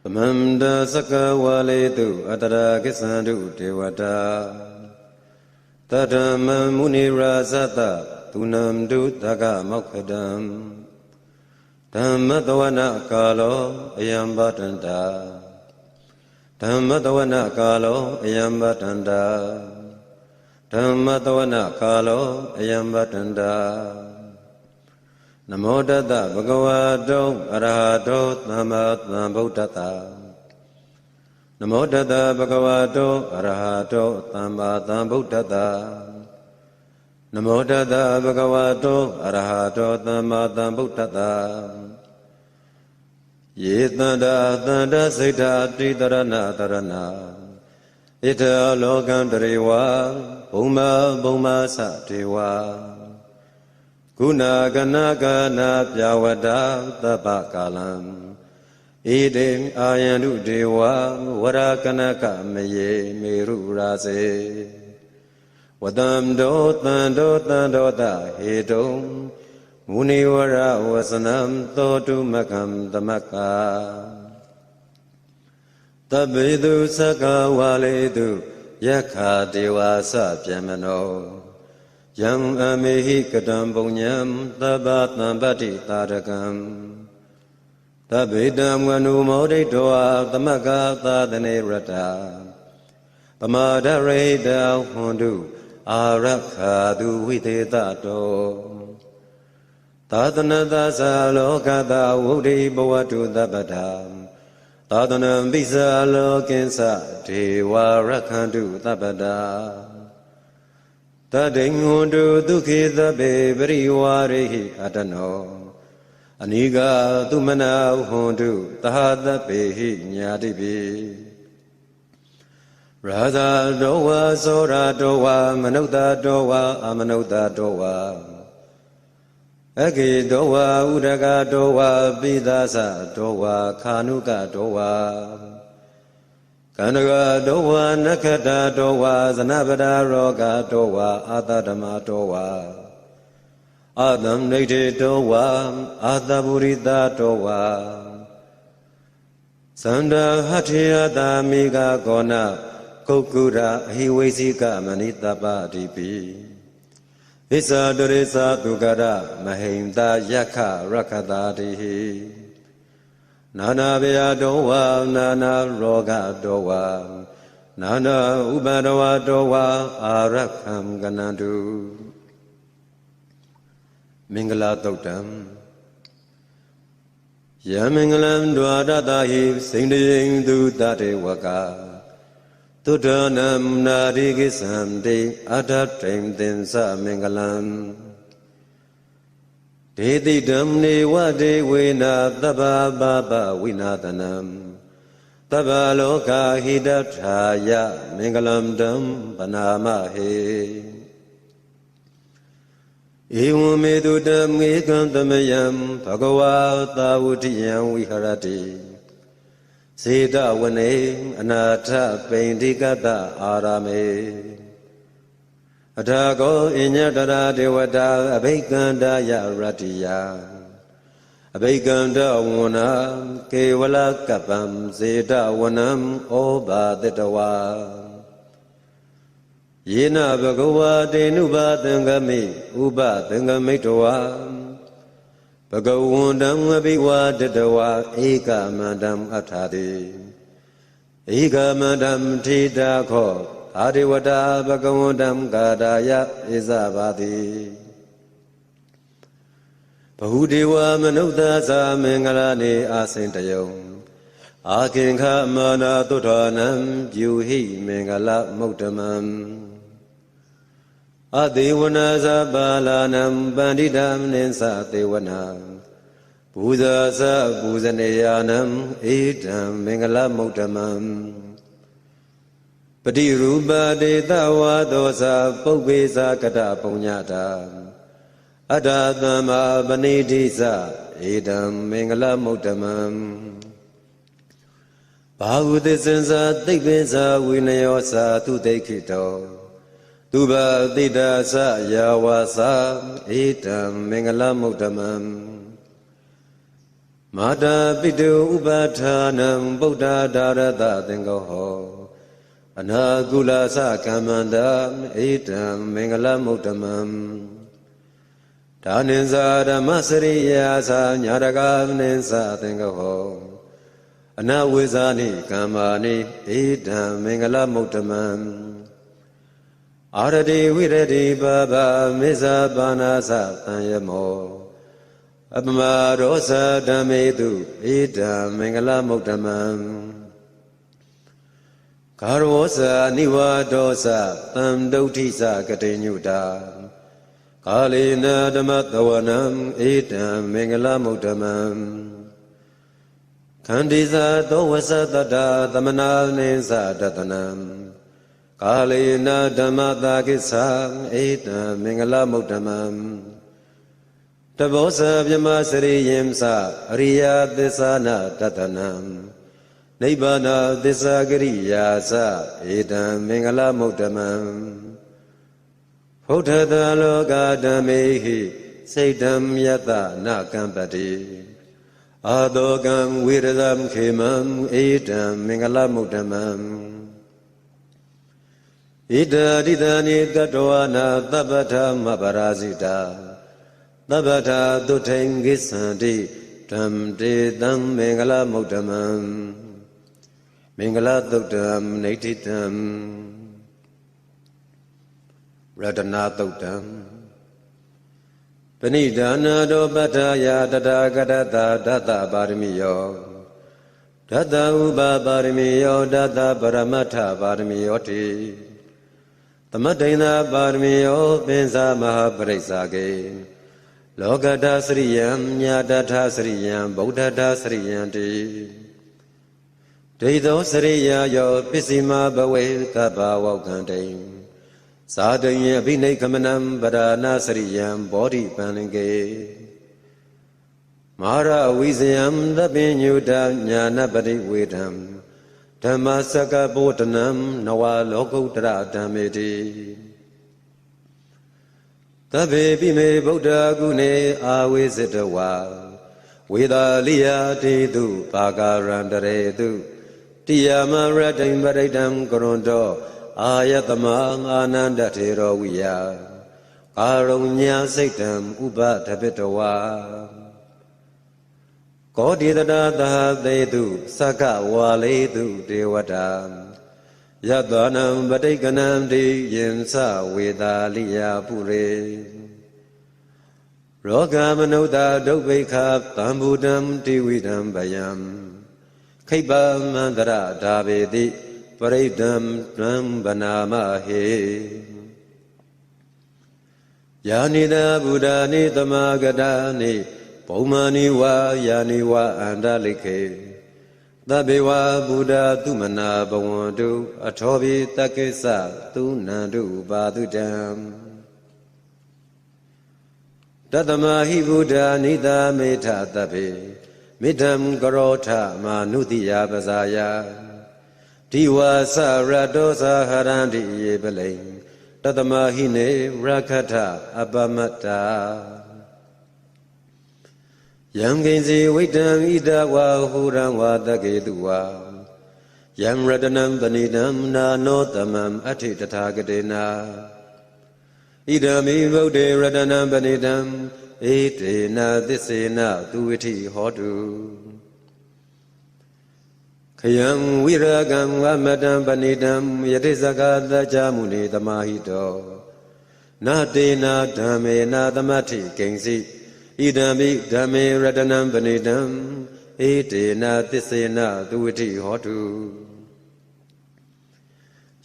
Tamamda sakawaletu atara kisandu devata Tadama munirasata tunamdu taga mokhadam Dhammadavana kalo ayambatanda Dhammadavana kalo ayambatanda Dhammadavana kalo ayambatanda Namo Tassa Bhagavato Arahato Samma Sambuddhassa Namo Tassa Bhagavato Arahato Samma Sambuddhassa Namo Tassa Bhagavato Arahato Samma Sambuddhassa Ye Tanda Tanda Siddha Tritarana Tarana Ita Lokam Tarewa Bhuma Bhuma Satewa Guna gana gana pyawada tabakalam Idem ayandu dewa warakanaka meye meru rase Wadam do tando tando da hedom Muniwara wasanam totu makam tamaka Tabidu saka waledu yakha dewa sa pyamano Yang amehi kadam punyam tabatam bati tarakam Tabidam wanu modi doa tamaka tadane rata Tamadare da hondu arakhadu vitetato Tadanada sa lokata wudi bhavatu tabadam Tadanam bisa lokinsa dewa rakhandu tabadam Tadingundu dukhita bevariwarehi atano Aniga tumana hundu tahada pehi nyadibi Radha dowa sora dowa manauta dowa amanauta dowa Agi dowa udaga dowa bidasa dowa kanuka dowa Kanaga dowa nakada dowa zanabada roga dowa adadama dowa Adam nete dowa adaburita dowa Sanda hatiyada miga gona kokura hiwesika manitaba dipi Isa durisa dugara mahimda yakha rakada dihi Nana Vya Dowa, Nana Roga Dowa, Nana Ubadawa Dowa, Arakam Ganandu Mingala Totam Yamingalam Dwadadahi, Singing Dudate Waka Tutanam Nadigisam De Adatim Dinsa Mingalam Dedi damni wade wena taba baba winatanam Taba loka hidataya mingalam dam panamahe Iwumedu dam ikantamayam Bhagava tawutiyam viharati Sita wane anatha paindikata arame Atago inyatara devata abhikanda ya ratiya Abhikanda wana kevala kapam seta wanam oba tetawa Yena bhagava tenuba tangami uba tangamitwa Bhagavundam abhiva tetawa eka madam athadi Eka madam tita kho Adivada Bhagavandam Gadaya Isabadi Bahudiwa Manudasa Mangalani Asintayom Akinka Mana Tutanam Juhi Mangala Muktamam Adivana Balanam Bandidam Ninsa Devanam Puzasa Puzanayanam Idam Mangala Muktamam Pati rupa de tawa dosa pupesa kata punyata Adadama banidisa idam mingala muktamam Bahudisansa tikvisa vinayosa tudekito Tuba tidasa yawasa idam mingala muktamam မာတာပိတုဥပဌာနံဗုဒ္ဓဒါရတသင်္ကောဟောအနာကုလသကမ္မန္တဧတံမင်္ဂလမုဒ္ဓမံဒါနိဇာဓမ္မစရိယာသာညာရကနိသသင်္ကောဟောအနာဝိဇာနိကမ္မာနိဧတံမင်္ဂလမုဒ္ဓမံအာရတိဝိရတိပပမေဇာပါဏာသသံယမောအပမရောဇဓမ္မေတုဧတံမင်္ဂလမုဒ္ဓမံကာရောဇနိဝါဒောဇသံဒုဋ္ဌိဇကတိညုတာကာလေနဓမ္မတဝနံဧတံမင်္ဂလမုဒ္ဓမံခန္တိဇသောဝသတ္တသမနာနိသတတနံကာလေနဓမ္မတာကိသဧတံမင်္ဂလမုဒ္ဓမံတဘောဇဗြဟ္မစရိယင်္စအရိယသစ္စာနာတတနံနိဗ္ဗာနသစ္စာကရိယာသဧတံမင်္ဂလမုဒ္ဓမံဘုဒ္ဓတလောကဓမ္မေဟိစိတ်ဓမ္ယတနာကံပတိအာတောကံဝိရဇံခေမံဧတံမင်္ဂလမုဒ္ဓမံဣဒာတိတနိတတဝနာသဗ္ဗထမပရာဇိတာသဗ္ဗထာသုထိန်ကိသန္တိဓမ္တေတံမင်္ဂလမုဒ္ဓမံမင်္ဂလသုတ်တံနိဋ္ဌိတံရတနာသုတ်တံပဏိဒါနာတောပဋ္ဌာယတထာဂတတဒတ္တပါရမီယောဒတ္တဥပပါရမီယောဒတ္တပရမတ္ထပါရမီယောတိသမတ္တိဏပါရမီယောပင်စာမဟာပရိစ္ဆာကေလောကတသရိယံညာတထသရိယံဗုဒ္ဓတသရိယံတိဒိဋ္ဌောသရိယာယောပစ္စည်းမဘဝေကပ္ပဝောကံတိသာတယအဘိနိခမနံပဒါနာသရိယံဘောဓိပန္လင်ကေမဟာရဝိဇယံသဗ္ဗညုတညာနပတိဝေဒံဓမ္မစကဘောတနံနဝလောကုတ္တရဓမ္မေတိသဗ္ဗေပိမေဗုဒ္ဓဂုဏေအာဝိဇတဝါဝေဒာလိယတေတုပါကာရန္တရေတုတိယမရတိံပရိဒံကရွန်တောအာယတမအာနန္ဒထေရောဝိယကာရုညစိတ်တံဥပထပိတဝါကောတိတတာသဟသေတုသကဝါလေတုဒေဝတာယတနံပဋိကနံတိယင်္စဝေတာလိယပုရေရောဂမနုဿဒုဗ္ဗိခသံဘူတံတိဝိတံဗယံခိပ္ပမန္တရဒါဘေတိပရိဒံနံဗနာမဟေယာနိတဗုဒ္ဓနိသမဂတာနိဘုံမာနိဝါယာနိဝါအန္တလိခေသဗ္ဗေဝဗုဒ္ဓသုမနာဘဝန္တုအထောပိတက္ကိစ္စသုနန္တုပါတုတံတတမဟိဗုဒ္ဓနိတာမေထသဗ္ဗေမိဓံကရောထမာနုတိယပဇာယဒီဝါစရတောသဟရန္တိယေပလိံတတမဟိနေရခထအပမတ္တာယံကိဉ္စီဝိတံဣဒဝါဟူရံဝါတကေတုဝါယံရတနံပဏိတံနာနောတမံအဋ္ဌိတထာဂတေနာဣဒံမိဗုဒ္ဓေရတနံပဏိတံဧတေနသစ္စေနသူဝိထိဟောတုခယံဝိရကံဝမတံပဏိတံယတိဇဂတကြမုနိသမာဟိတောနာတေနာဓမ္မေနာသမတ္ထိကိဉ္စီဣဒံမိဓမ္မေရတနံပဏိတံဧတေနသစ္စေနသူဝိထိဟောတု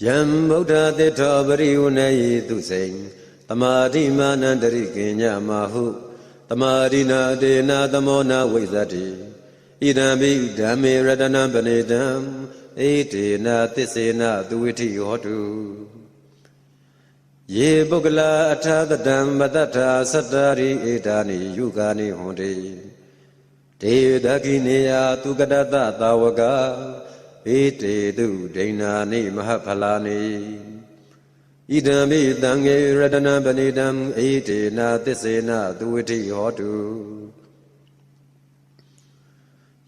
ယံဗုဒ္ဓတိထောပရိဝနေယိသူစိံသမာဓိမာနန္တရိကိညမဟုသမာဓိနာတေနာသမောနာဝိဇ္ဇတိဣဒံမိဓမ္မေရတနံပဏိတံဧတေနသစ္စေနသူဝိထိဟောတုယေပုဂ္ဂလာအထာတတံမတ္ထာသတ္တရိဧတာနိယုဂာနိဟွန်တိဒေဒကိနေယသူကတတသာဝကဧတေတုဒိဏာနိမဟဖလာနိဣဒံမိတံငေရတနံပဏိတံဧတေနသစ္စေနသူဝိထိဟောတု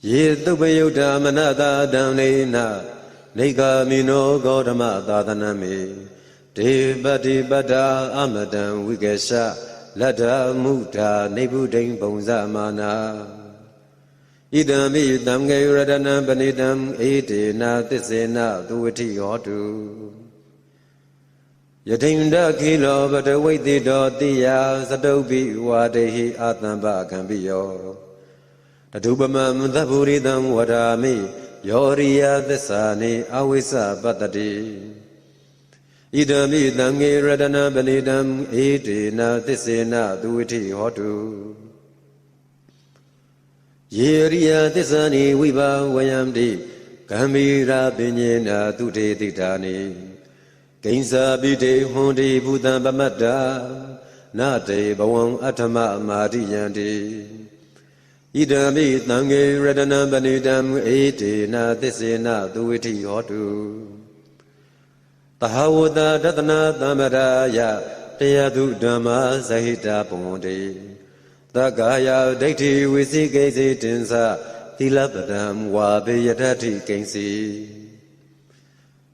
Ye Tupayuta Manata Damnena Negamino Godama Dadanami Devati Bada Amadan Wigesha Lada Muta Nebudin Bonzamana Idami Damge Radana Banidam Ede Na Tisena Duati Hotu Yatinda Kilo Bata Waiti Dotia Sadobi Wadehi Atamba Cambiyo Tadubamam Daburidam Wadami Yoria Desani Awisa Batati Idami Dangi Radana Banidam Ede Na Tisena Duati Hotu Yeria Desani Viva Wayamdi Kamira Binyena Tuti Titani Gainsa Bide Hondi Buddha Bamada Nate Bawang Atama Madiyanti Idami Tangi Radana Banidam Ede Na Tisena Duiti Hotu Tahawuda Datana Damaraya Teyadu Dhamma Sahita Pondi Tagaya Daiti Visi Gaisi Tinsa Tilabadam Wabi Yadati Gainsi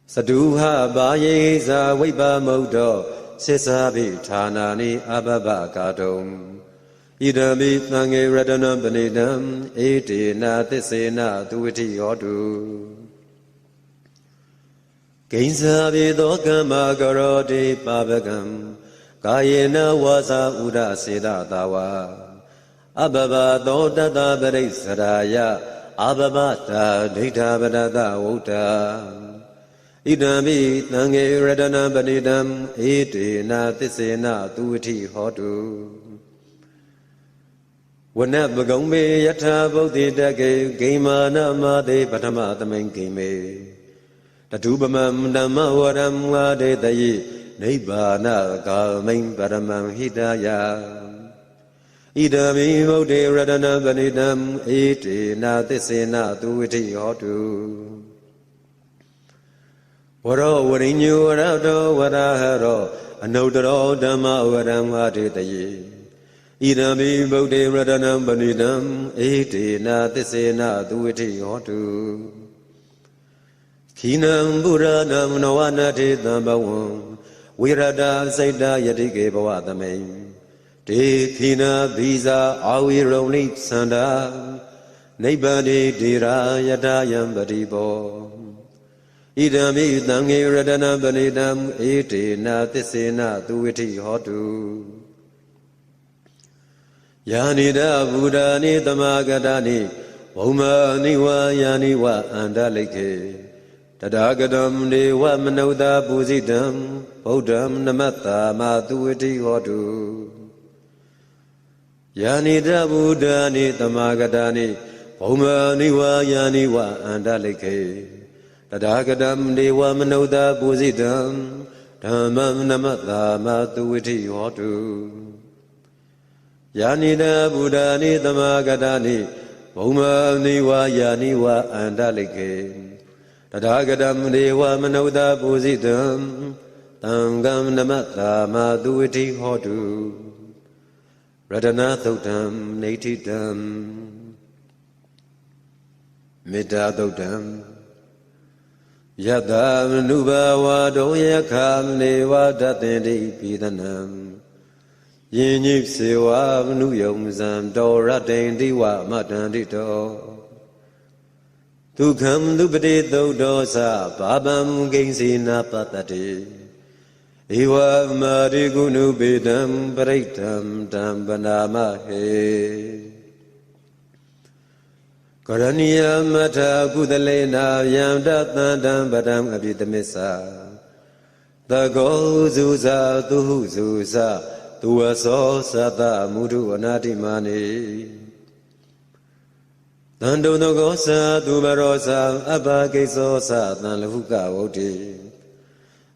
Saduha Bayeza Wiba Modo Sisabi Tanani Ababa Kadum Idami Tangi Radana Banidam Ede Na Tisena Duiti Hotu Gainsabi Dokama Garodi Babagam Kayena Wasa Uda Seda Dawa Ababa Dodada Bari Saraya Ababata Dita Badada Wota Idami Tangi Radana Banidam Ede Na Tisena Duiti Hotu Wanabagombe Yata Bodhi Dage Gaimana Made Patama Taman Game Tatubamam Dhamma Waram Wade Dayi Nibbana Kalmain Paramam Hidaya Idami Bodhi Radana Banidam Ede Na Tisena Duiti Hotu Waro Warinyu Warado Waraharo Anodaro Dhamma Waram Wade Dayi Idami Bodhi Radana Banidam Ede Na Tisena Duiti Hotu Kinam Buranam Nawanati Dhambavam Virada Saida Yadike Bhavadame De Kina Visa Awironi Sanda Nebadi Dira Yadayam Badibo Idami Tangi Radana Banidam Ede Na Tisena Duiti Hotu Yanida Buddhani Tamagadani Bhuma Niwa Yaniwa Andalike Tadagadam Dewa Manoda Buzidam Bodham Namata Matuiti Hotu Yanida Buddhani Tamagadani Bhuma Niwa Yaniwa Andalike Tadagadam Dewa Manoda Buzidam Dhammam Namata Matuiti Hotu Yanida Buddhani Tamagadani Bhuma Niwa Yaniwa Andalike Tadagadam Dewa Manoda Buzidam Tangam Namata Maduiti Hotu Radana Thotam Natidam Mida Thotam Yadam Nuba Wado Yakam Neva Datindi Pidanam Yinip Sewa Nuyom Zam Dora Dendiwa Matandito Tukam Lupati Dodosa Babam Gainsina Patati Iwa Marigunu Bidam Paritam Tambanama He Karaniya Mata Kudalena Yamdatan Badam Abidamisa Tago Zuza Tuhu Zuza Tuaso Sata Mudu Anatimani Tando no gosa tubarosa abba kesosa tanluka woti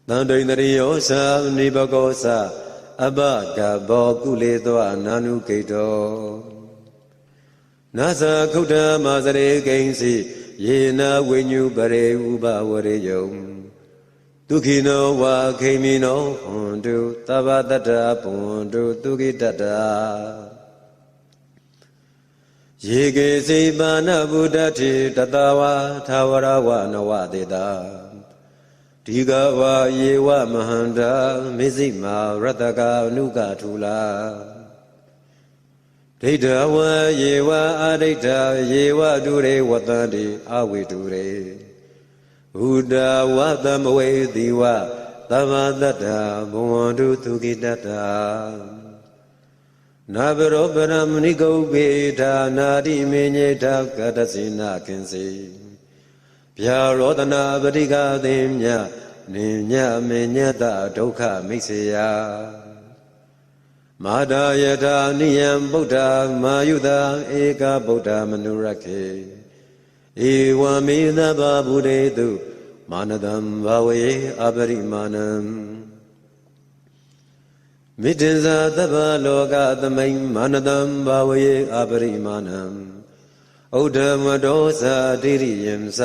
Tando inariosa nibagosa abba gabo kuletwa nanu keto Nasa kuta mazare gainsi yena wenyu bare uba wareyom Tukino wa kemino hondu tabadata pondu tukitata ယေကေစီပါဏဗုဒ္ဓတိတတဝါသာဝရဝနဝတေတာဒီကဝါယေဝမဟန္တာမေဇိမာရတကအနုကထူလာဒိဋ္ဌဝံယေဝအာဒိဋ္ဌယေဝတုရေဝတ္တန္တိအဝိတုရေဘုဒ္ဓဝတမဝေတိဝသမ္မာတတ္တဘဝန္တုသူကိတတ္တနာဘရောပရမဏိကုတ်ပေထာနာတိမေညေထာကတစိနာကင်စီဗျာရောတနာပရိကသင်ညနိညမေညတဒုက္ခမိတ်စေယမာဒယထာနိယံဗုဒ္ဓမာယုတာဧကဗုဒ္ဓမနုရခေဧဝမေသဗ္ဗဗုဒေတုမာနတံဘာဝေအပရိမာဏံမိတ္တဇာသဗ္ဗလောကသမိန်မာနတံဘာဝေအပရိမာဏံဩဒ္ဓမဒောဇာတိရိယံသ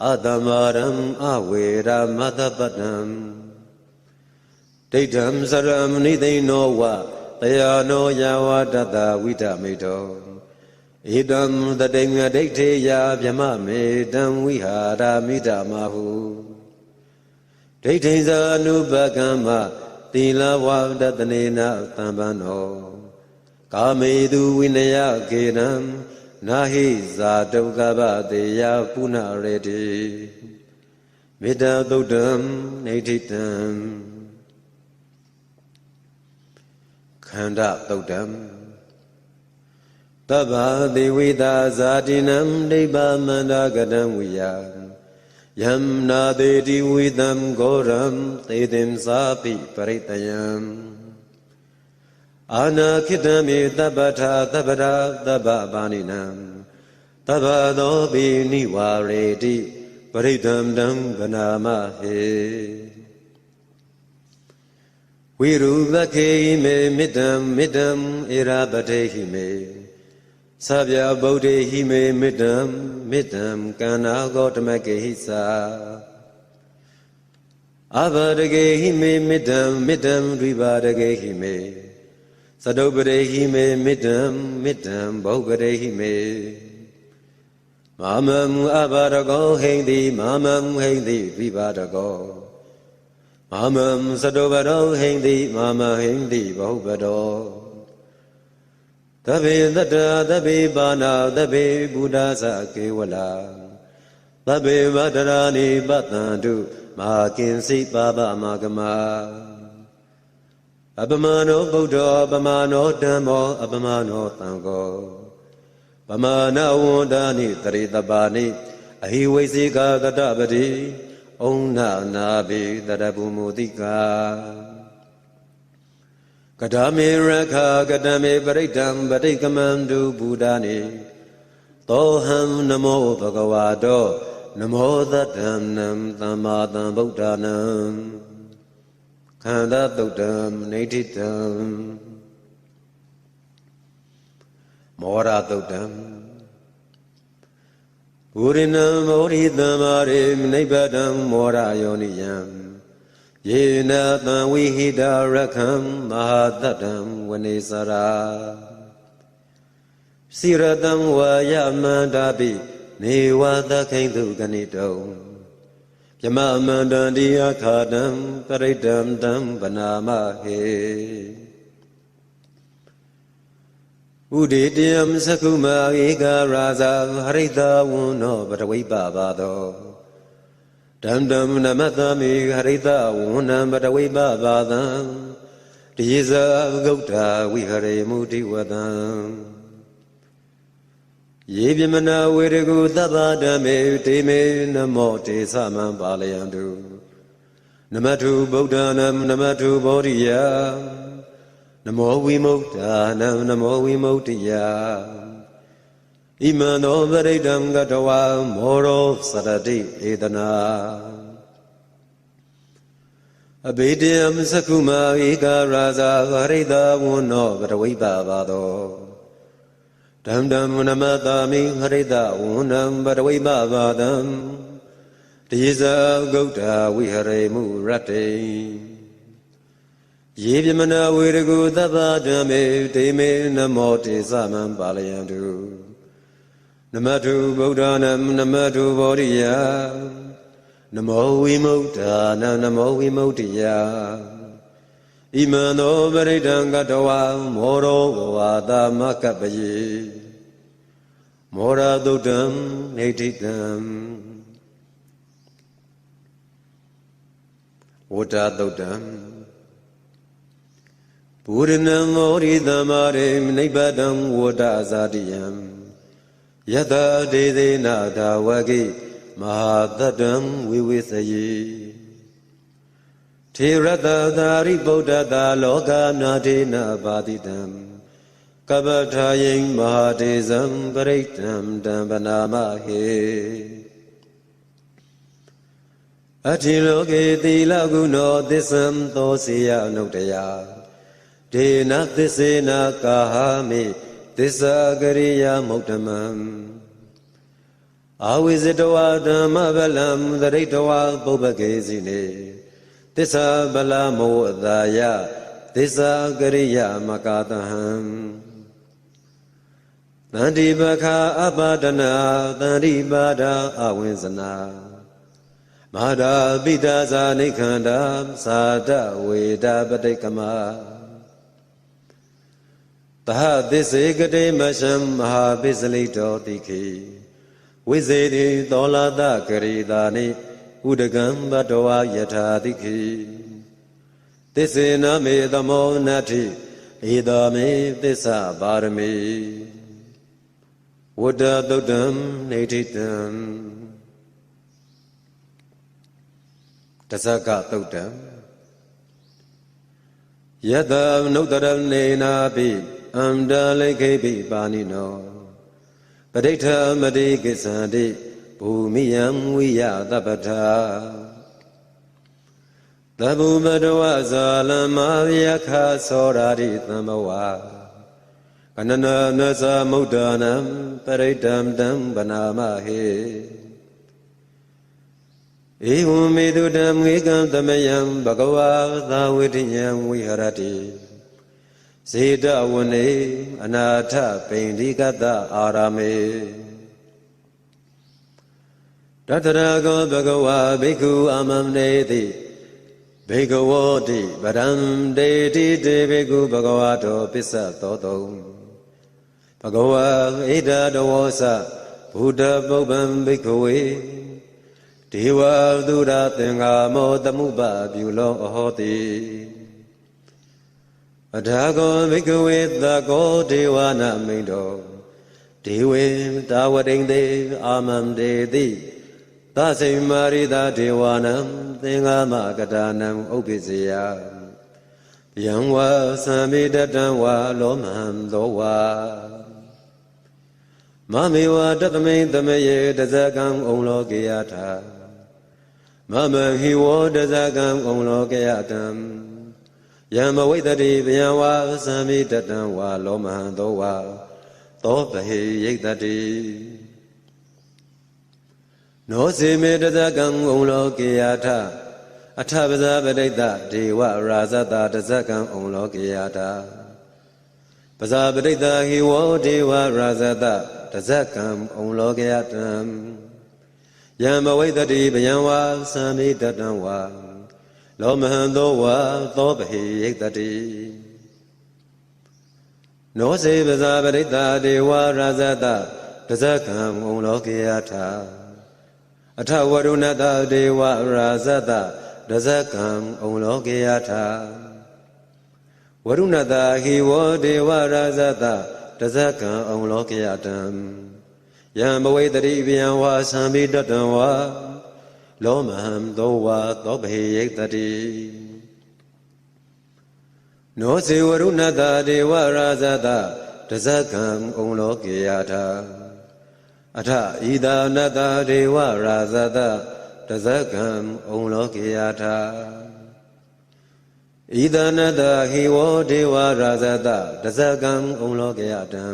အတမရံအဝေရမတပတံဒိဋ္ဌံစရမဏိသိနောဝတယာနောယဝတတဝိဒမေတောဧတံတတိငဒိဋ္ဌေယဗြမမေတံဝိဟာရမိဓမဟုဒိဋ္ဌိဇာနုပကမ္မသီလဝတတနေနသံပန္နောကာမေတုဝိနယကေနံနာဟိဇာတုကပတေယပုဏ္ဏရေတိမေတ္တာသုတ်တံနေဋ္ဌိတံခန္ဓာသုတ်တံတဗ္ဗဒေဝိတာဇာတိနံဒိဗ္ဗမန္တကတံဝိယယံနာတေတိဝိတံဂောရံသေတင်သာပိပရိတယံအာနာခိတမေတပ္ပထာတပ္ပရာတပ္ပပါဏိနံတပ္ပသောပိနိဝါရေတိပရိတံတံကနာမဟေဝိရုပခေမေမိတံမိတံဧရာပတေဟိမေသဗျာဗုဒ္ဓေဟိမေမိတံမိတံကန္နာဂောတမကေဟိသာအဘဒကေဟိမေမိတံမိတံဒွိပါဒကေဟိမေသတုပရေဟိမေမိတံမိတံဘောဂရေဟိမေမာမံအဘရကောဟိန္တိမာမံဟိန္တိဒွိပါဒကောမာမံသတုပရောဟိန္တိမာမဟိန္တိဘောဘတောသဗ္ဗေတတ္တသဗ္ဗေပါဏာသဗ္ဗေဘုဒ္ဓသကေဝလာသဗ္ဗေဝတ္တရာနိပတ္တံတုမာကင်စိပါပမဂမအပမနောဗုဒ္ဓောပမနောဓမ္မောအပမနောသံဃောပမနာဝန္ဒာနိတရိတပါနိအဟိဝိစေကကတပတိဩနာနာဘိတရပုမုတိကာကတမေရခာကတမေပရိတံပဋိကမန္တုဘုဒ္ဓနိသောဟံနမောဘဂဝါတောနမောသတ္တနံသမ္မာသမ္ဗုဒ္ဓနံခန္ဓာသုတ်တံနေဋ္ဌိတံမောရသုတ်တံဘူရိနံမောရိသမ္မာရိနိဗ္ဗတံမောရယောနိယံယေနသံဝိဟိတရခံမဟာတတံဝနေစရာစိရတံဝါယမန္တာပိနေဝသခိန်တုဂဏိတုံယမမန္တံတိအခါတံပရိတံတံဗနာမဟေဥဒေတယံသကုမာဧကရာဇာဟရိတဝန္နောပတဝိပပါသောတံတံနမတမေဟရိတဝန္နံပတဝိပပါသံတိဇာဂௌတဝိဟရေမုတိဝတံယေပြမနာဝေရကုသဗ္ဗဓမ္မေတေမေနမောတေသမံပါလယံတုနမထုဗုဒ္ဓနာနမထုဘောဓိယနမောဝိမု ക്താ နံနမောဝိမု ക്തിယဣမံသောပရိဒံကတဝါမောရောစရတိဧတနာအဘိဓယံသကုမာဧကရာဇာဟရိတဝန္နောပတဝိပပါသောဓမ္မနမတာမိဟရိတဝန္နံပတဝိပပါဒံတိဇာဂௌတဝိဟရေမုရတ္တိယေပြမနာဝေရကုသဗ္ဗဓမ္မေတေမေနမောတေသမံပါလယံတု နမတုဗုဒ္ဓနာနမတုဗောဓိယနမောဝိမု ക്ത နာနမောဝိမု ക്തി ယဣမံသောပရိဒံကတဝါမောရောဝါသမကပယေမောရသုတ်တံနေဋ္ဌိတံဝတ္တသုတ်တံပုရိနံမောရိသမရေနိဗ္ဗတံဝတ္တဇာတိယံယတဒေသေနာသာဝကိမဟာတတ္တံဝိဝိသယေထေရတသာရိဗုဒ္ဓတာလောကနာထေနပါတိတံကပ္ပထာယိမဟာတေဇံပရိတံတံပနာမဟေအထိလောကေသီလဂုဏောသစ္ဆံသောစေယအနုတ္တယဒေနသစ္စေနာကာဟာမိသစ္စာကရိယာမုဒ္ဓမံအာဝိဇ္ဇတဝါဓမ္မဗလံသရိတဝါပုပ္ပကေစီနေသစ္စာဗလမောအသာယသစ္စာကရိယာမကာတဟံတန္တိပခာအပါဒနာတန္တိပါဒာအဝိဇ္ဇနာမာဒာပိတာဇာနိခန္ဓာသာတဝေဒပတိကမသဟသစ္စေကတိမရှံမဟာပိစလိတောတိခိဝိဇေတိသောလာတကရိတာနိဥဒကံဘတဝါယထာတိခိသစ္စေနမေသမောနတ္ထိဧတမေသစ္စာပါရမေဝတ္တသုတ်တံနေဋ္ဌိတံတဇကသုတ်တံယတနုတ္တရနေနာပိအန္တလိခေပိပါဏိနောပဋိဋ္ဌမတိကိစ္ဆန္တိဘူမိယံဝိယသဗ္ဗထာသဗ္ဗုပတဝဇာလမယခသောရာတိသမ္မဝါကနနနသမုဒ္ဒနံပရိဋ္ဌံတံဗနာမဟေဧဝံမေတုတံဝေကံသမယံဘဂဝါသာဝိတ္တယံဝိဟရတိဇေတဝနေအနာထပိန္ဒီကတအာရမေတတရကောဘဂဝါဘိက္ခုအာမံနေတိဘေကဝောတိဗရံဒေတိတေဘေကုဘဂဝါတောပစ္စသောတုံဘဂဝါဣဒတဝောသဘုဒ္ဓပုဗ္ဗံဘိက္ခဝေဒေဝသုရသင်္ဃာမောတမှုပပြုလောအဟောတိအထာကောဘိက္ခဝေသကောဒေဝနာမိန်တောဒေဝေတာဝတိန်တေအာမံဒေတိသစိမာရိတာဒေဝနံသင်္ဃာမကတာနံဥပ္ပိစေယယံဝါသံမိတတံဝါလောမံသောဝါမမေဝတတမိန်တမယေတဇကံဩလောကေယထာမမဟိဝောတဇကံဩလောကေယတံယံမဝိတတိဗျံဝါသံမိတတံဝါလောမံသောဝါသောပဟိယိတတိနောစေမေတဇကံဩလောကေယထာအထပဇာပဋိတ္တဒေဝရာဇတတဇကံဩလောကေယထာပဇာပဋိတ္တဟိဝောဒေဝရာဇတတဇကံဩလောကေယတံယံမဝိတတိဗျံဝါသံမိတတံဝါလောမဟံသောဝါသောပဟိယိတတိနောစေပဇာပရိတ္တာဒေဝရာဇတတဇကံဩလောကေယထာအထဝရုဏတဒေဝရာဇတတဇကံဩလောကေယထာဝရုဏတဟိဝောဒေဝရာဇတတဇကံဩလောကေယတံယံဘဝေတတိဗျံဝါသံမိတတံဝါလောမဟံသောဝါသောဘဟိယိတတိနောစေဝရုဏတဒေဝရာဇတတဇကံဩလောကေယထာအထဣဒာနတဒေဝရာဇတတဇကံဩလောကေယထာဣဒာနတဟိဝောဒေဝရာဇတတဇကံဩလောကေယတံ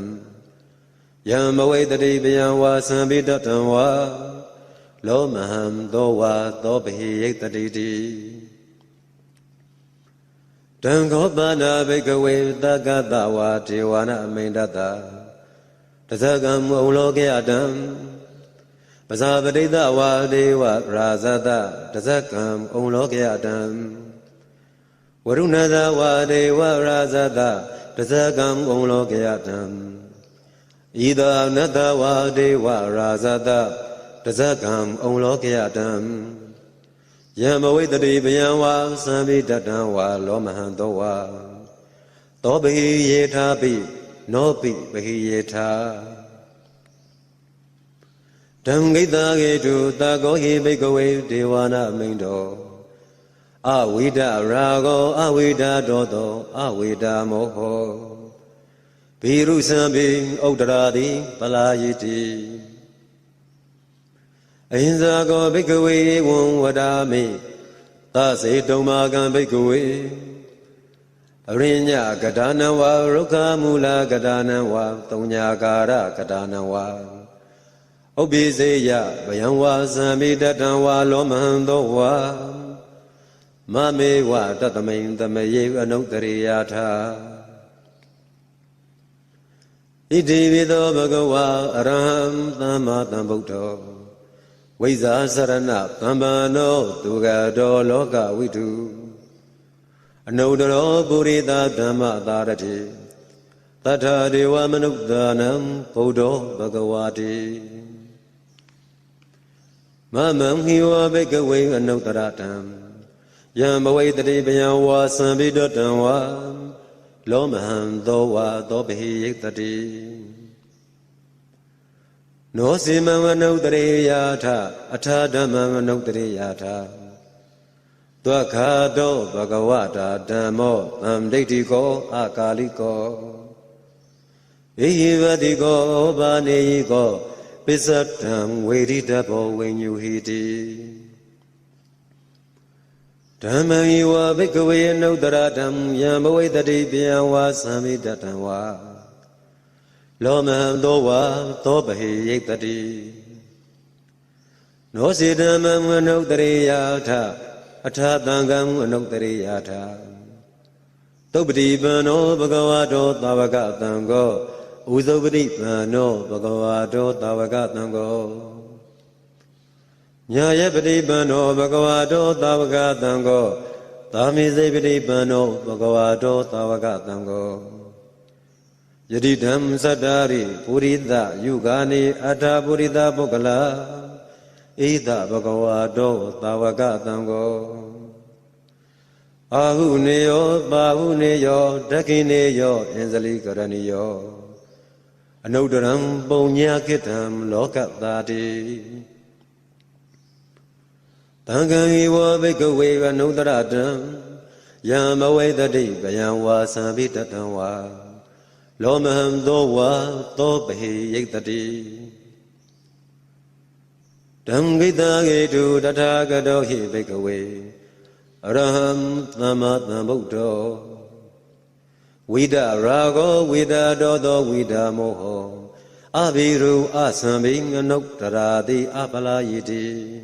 ယံမဝိတတိဗျံဝါသံမိတတံဝါလောမဟံသောဝါသောပဟိယိတတိတိတံခောပါဏဘိကဝေသကတဝါဒေဝနာအမိန္ဒတ Tasakam Olokiatam Pasabadita Wadewa Razada Tasakam Olokiatam Varunada Wadewa Razada Tasakam Olokiatam Ida Nada Wadewa Razada Tasakam Olokiatam Yamawitari Bayanwa Sami Datanwa Lomahandowa Tobi Yetabi Nopi Bahiyeta Damgita Getu Tagohi Bikawe Dewana Mindo Awida Rago Awida Dodo Awida Moho Piru Sambi Odradi Palayiti Ainzago Bikawe Won Wadami Tase Domagan Bikawe Arinya Gadanawa Ruka Mula Gadanawa Tonya Gara Gadanawa Obizeya Bayanwa Samidatanwa Lomandowa Mame Wa Tatamain Tamaye Anotariyata Iti Vido Bhagawa Aram Tamatambuto Visa Sarana Tambano Tugado Loka Vitu Anodaro Burita Dhamma Dharati Tata Dewa Manukdanam Podo Bhagavati Mamam Hiwa Bhagawe Anotaratam Yamawetari Bayawa Sambidotanwa Lomaham Dowa Dobehi Yiktati No Simam Anotari Yata Atadamam Anotari Yata Dwakado Bhagavata Dhammo Amdetiko Akaliko Ihivadiko Baniko Pisatam Veditapo Venyuhiti Dhammayiwa Bhikkhave Nodaratam Yamavedati Bhyawa Samidatanwa Lomaham Dowa Tobahi Yiktati No Siddhamam Anodariyata Athatangam Anotariyata Tobati Bano Bhagavato Tavagatango Uzobati Bano Bhagavato Tavagatango Nyayapati Bano Bhagavato Tavagatango Tamizepati Bano Bhagavato Tavagatango Yadidam Sadari Purita Yugani Atta Purita Bhagala Ida Bhagavato Tavagatango Ahuneyo Bahuneyo Dakineyo Enzali Karaniyo Anodaram Bonyakitam Lokatati Tangayiwa Bhikkhave Anodaratam Yamavedati Bayanwa Sambitatanwa Lomaham Dowa Tobahi Yiktati Damgita Getu Tathagata Hi Bhikkhave Araham Tamatambuddho Vida Rago Vida Dodo Vida Moho Abiru Asambing Anoktaradi Apalayiti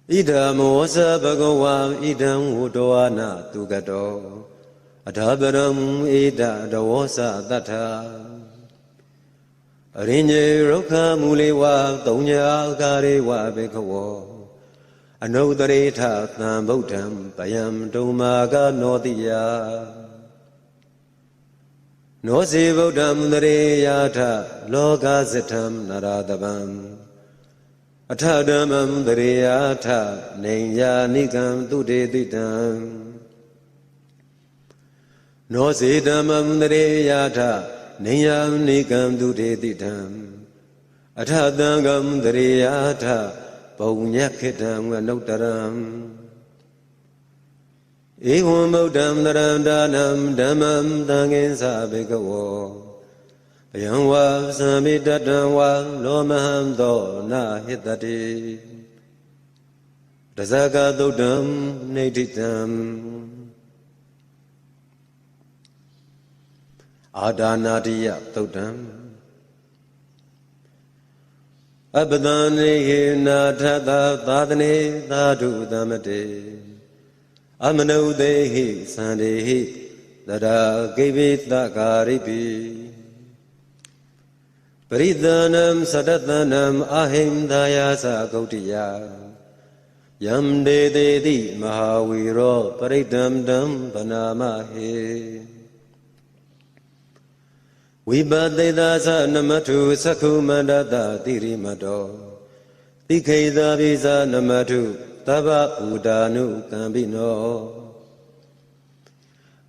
Ida Mosa Bhagawa Idam Udoana Tugato Adhabaram Ida Dawosa Data Arinye Rokha Mulewa Tonya Garewa Bhikkhavo Anodarita Tambuddham Payam Domaga Nodiya Nosi Buddham Dariyata Loka Sitam Naradavam Atadamam Dariyata Nenya Nikam Tudeditam Nosi Damam Dariyata Niyam Nikam Tudeditam Atadangam Dariyata Paunyakitam Anotaram Evam Buddham Narandanam Dhammam Danginsa Bhikkhavo Payanwa Samidatanwa Lomaham Dona Hitati Dasaka Dodam Neditam Adanadiya Dodam Abadani Nathata Tadane Dhatu Dhamate Amano Dehi Sandehi Dada Givita Karipi ပရိသနံသတ္တနံအဟိန္ဒာယသဂௌတိယယံဒေတေတိမဟာဝီရောပရိဒံတံဗနာမဟေဝိပတိသာသနမထုသက္ခုမန္တတတိရိမတောတိခိသာဘိဇာနမထုသဗ္ဗဥဒါနုကံပိနော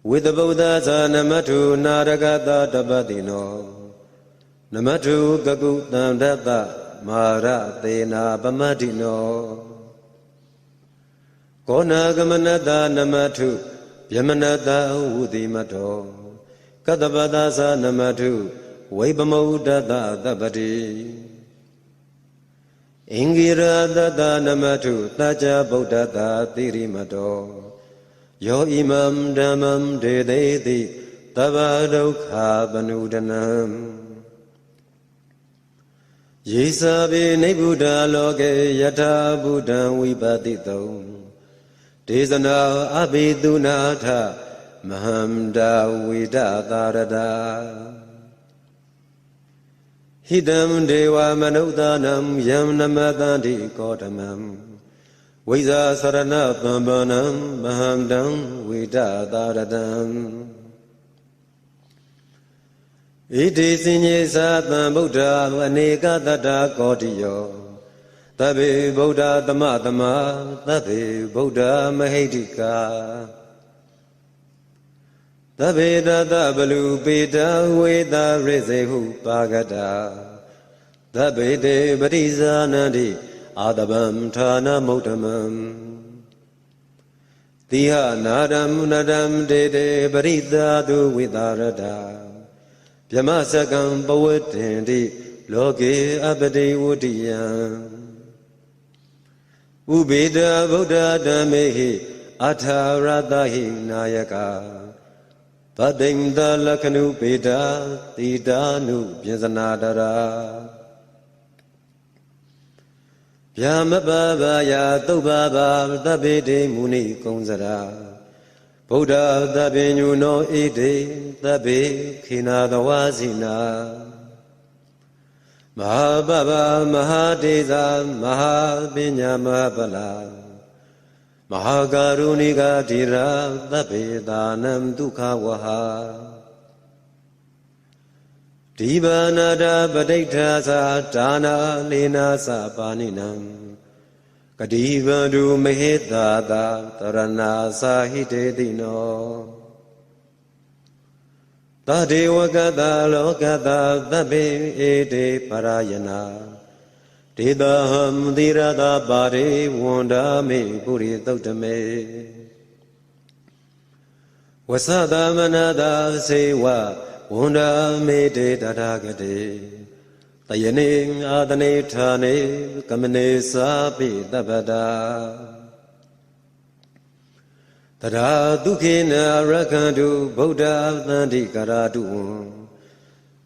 ဝိတဗုဒ္ဓဇာနမထုနာရကတတပတိနောနမထုကကုတံဒတ္တမာရသေနာပမတ္တိနောကောနာဂမနတနမထုယမနတဝုတိမတောကတ္တပတသနမထုဝိပမုဒ္ဒတသဗ္ဗတိအင်္ဂိရတတနမထုတัจจဗုဒ္ဓတတိရိမတောယောဣမံဓမ္မံဒေသေတိသဗ္ဗဒုက္ခပနုဒနံယေသဗေနိဗ္ဗုဒ္ဓလောကေယထာဘုဒ္ဓံဝိပတိတုံဒေသနာအဘိတုနာထမဟန္တာဝိဒသာရတာဟိတံဒေဝမနုဿာနံယံနမတန္တိကောဓမံဝိဇာသရဏသံဗနံမဟန္တံဝိဒသာရတံဣတိစဉ္ညေသာသံဗုဒ္ဓအနေကတတ္တကောတိယောသဗ္ဗေဗုဒ္ဓသမသမာသဗ္ဗေဗုဒ္ဓမဟိတိကာသဗ္ဗေတတဘလူပေတဝေတရိစေဟုပါကတာသဗ္ဗေတေပရိဇာနန္တိအာတဗံဌာနမုဒ္ဓမံတိဟနာရမနရံဒေတေပရိသာတုဝိသာရတာဗြဟ္မစကံပဝတ္တင်တိလောကေအပတိဝတ္တိယံဥပေတဗုဒ္ဓဓမ္မေဟိအထာရတဟိနာယကာသတ္တိန္တလက္ခဏုပေတာတိတာနုပြဇနာတရာဗျာမပဗာယသုဘဗာသဗ္ဗေတေမုနိကုံစရာဗုဒ္ဓသဗ္ဗညုနောဣတိသဗ္ဗေခိနာသဝါစီနာမဟာပဗမဟာတေဇာမဟာပညာမဟာပလာမဟာကာရုဏိကဓိရာသဗ္ဗေသာနံဒုက္ခဝဟာဒီဗာနာတာပဋိဋ္ဌာသာဒါနာလေနာသပါဏိနံကတိဗန္ဓုမဟေတာတာတရဏာသာဟိတေတိနောသဒေဝကတလောကတသဗ္ဗေဧတေပရာယနာဒေတဟံသီရတာပါရိဝန္ဒာမေပုရိသုတ်တမေဝသသမနာတာစေဝဝန္ဒာမေတေတထာဂတေတယနေအာတနေဌာနေကမနေသာပိတပ္ပတာတရာဒုခေနရခန္တုဗုဒ္ဓသန္တိကရာတု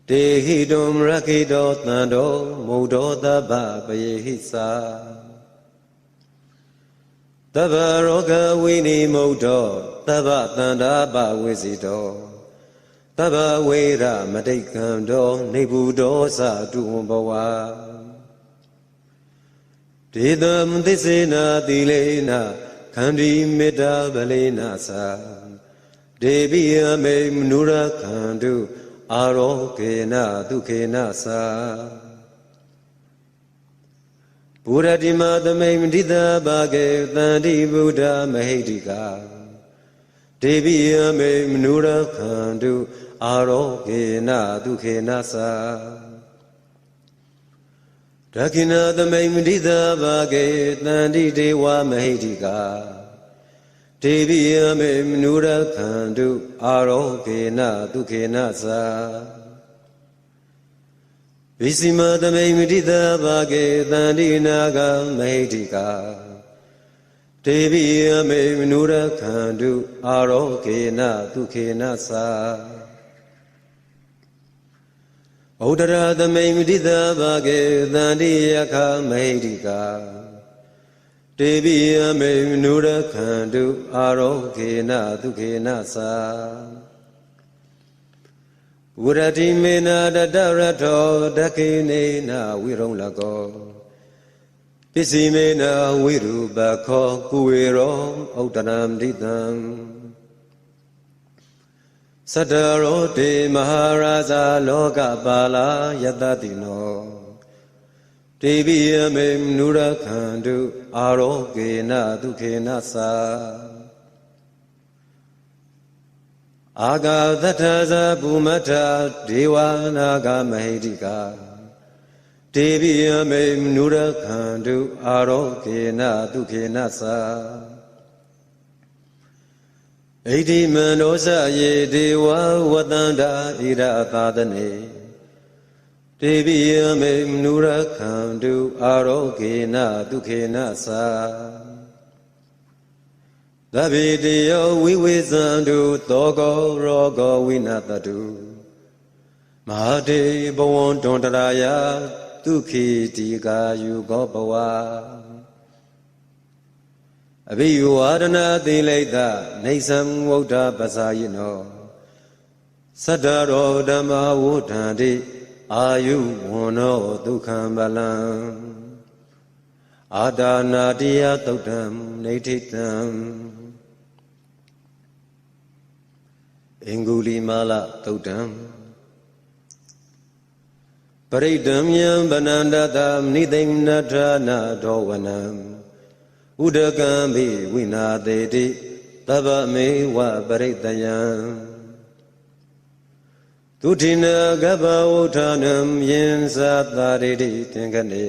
တေဟိတုံရခိတောသံတော်မုဒ္ဒောသဗ္ဗပယေဟိသာသဗ္ဗရောဂဝိနိမုဒ္ဒောသဗ္ဗသန္တာပဝိစီတောသဗ္ဗဝေရမတိကံတောနေဗုဒောသတုဝံဘဝဒေတံသစ္စေနာတိလေနာခန္ဒီမေတ္တာဗလေနာသာဒေဝိယမေမနုရခန္တုအာရောကေနဒုခေနသာဘုရတိမသမိန်ဒိသဘာကေတန္တိဗုဒ္ဓမဟိတိကာဒေဝိယမေမနုရခန္တုအာရောကေနဒုခေနသာဒခိဏသမိန်ဒိသဘာကေတန္တိဒေဝမဟိတိကာဒေဝိယမေမနုရခန္တုအာရောကေနဒုခေနသာဝိစီမသမိန်ဒိသဘာကေတန္တိနာဂမဟိတိကာဒေဝိယမေမနုရခန္တုအာရောကေနဒုခေနသာဩဒရာသမိန်ဒိသဘာကေတန္တိယခမဟိတိကာဒေဝိယမေမနုရခန္တုအာရောခေနဒုခေနသာဩ ဝရတိမေနတတရထောဒခိနေနဝိရုံလကောပစ္စည်းမေနဝိရူပခောကုဝေရောဥဒ္ဒရံဒိတံသတ္တရောတေမဟာရာဇာလောကပါလာယတတိနောတေဘိယမေနုရခန္တုအာရောကေနဒုခေနသာအာဂါသတ္ထဇဘူမထဒေဝနာဂမဟိတိကာတေဘိယမေနုရခန္တုအာရောကေနဒုခေနသာဣတိမနောစယေဒေဝဝတန္တာဣရသာသနေတေဘိယမေနုရခန္တုအာရောကေနဒုခေနသာသဗ္ဗေတယောဝိဝေဇန္တုသောကောရောဂောဝိနတတုမဟာတေဘဝံတွန်တရာယဒုခိတိကာယုကောဘဝအဘိဝါဒနာတိလိတ္တနေသံဝုဒ္ဓပစာယိနောသတ္တရောဓမ္မဝုဒ္ဓန္တိအာယုဝန္နောဒုက္ခံပလံအာဒါနာတိယသုတ်တံနေဋိတံအင်္ဂုလိမာလသုတ်တံပရိဒံယံဗနန္တတနိသိဏ္ဏဌာနာဒောဝနံဥဒကံဘိဝိနာတေတိသဗ္ဗမေဝပရိတယံသုထိနကဗ္ဗဝုဌာနံယင်္သာသာရိတိသင်္ကနေ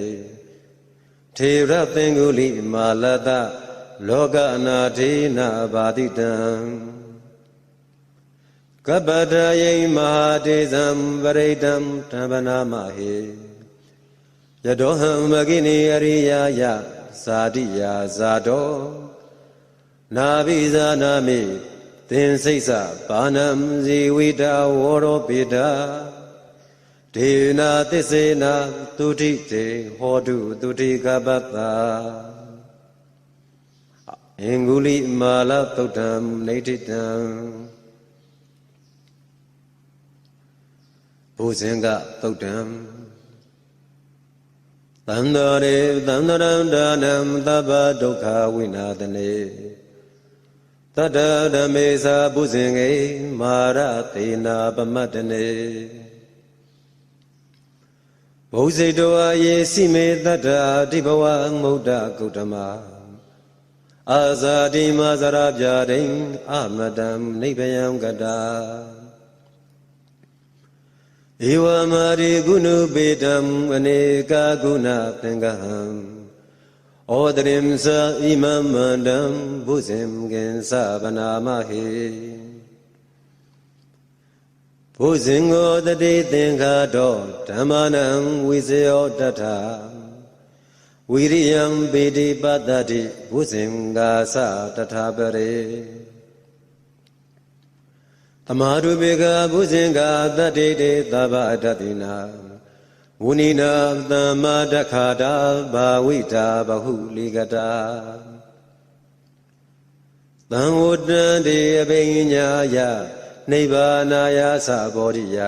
ထေရသင်္ကုလိမာလတလောကအနာထေနဘာတိတံကပ္ပတယိမဟာတေဇံပရိတံတံဗနာမဟေယတောဟံမဂိနိအရိယာယဇာတိယာဇာတောနာဘိဇာနာမိသင်္စိတ်စပါဏံဇီဝိတာဝရောပိတာဒေနာသစ္စေနာတုတိတေဟောတုတုတိကပ္ပတာအင်္ဂုလိမာလသုတ်တံနေဋိတံဘုဇင်ကသုတ်တံသန္တရေသန္တရံဒါနံသဗ္ဗဒုက္ခဝိနာသနေတတ္တဓမ္မေသာဘုဇင်ကေမာရသေနာပမတ္တနေဘုဇိတောအယေစီမေတတ္တာတိဘဝမုဒ္ဒဂௌတမအာဇာတိမဇရပြဒိံအမတံနိဗ္ဗယံကတာဧဝမာရိဂုဏုပေတံအနေကာဂုဏသင်္ကဟံဩတရိမ္စဣမံမန္တံဘုဇင်ကင်္စဗနာမဟေဘုဇင်္ဂောတတိသင်္ခါတောဓမ္မနံဝိဇယောတထဝိရိယံပေတိပတ္တိဘုဇင်္ဂာသတထပရေသမာဓုဘေကဘုဇင်္ဂာတတ္တိတေသဗ္ဗအတ္တိနာဝုနိနာသမ္မာဒခာတာဘာဝိတာဘဟုလိကတာသံဝတ္တံတေအဘိညာယနိဗ္ဗာနာယသဘောဓိယ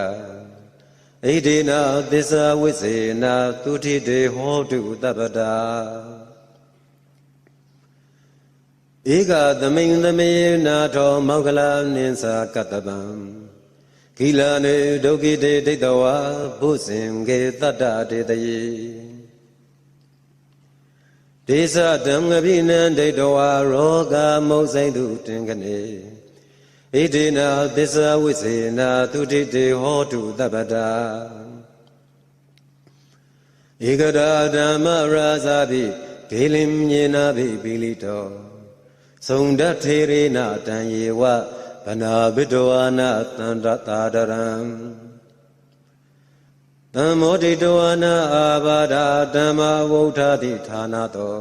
ဣဒိနာသစ္စာဝိစေနာသုထိတေဟောတုတပ္ပတာဧကသမိန်သမေနာထောမောက္ခလနိသကတ္တပံကိလနေဒုက္ခိတေဒိဋ္ဌဝါဘုဇင်ကေတတ္တတေတယေဒေသဓမ္မပိနံဒိဋ္ဌဝါရောဂမုတ်စိန်တုတင်ကနေဣဒိနာသစ္စာဝိစေနာသုတိတေဟောတုတပ္ပတာဧကရာဓမ္မရာဇာပိဒေလိမ္ညေနာပိပိလိတောသုံဒတ်ထေရေနတံယေဝဗနာဘိတဝါနာတန္တတာဒရံသံမောဒိတဝါနာအာဘာဒဓမ္မဝုဋ္ဌတိဌာနတော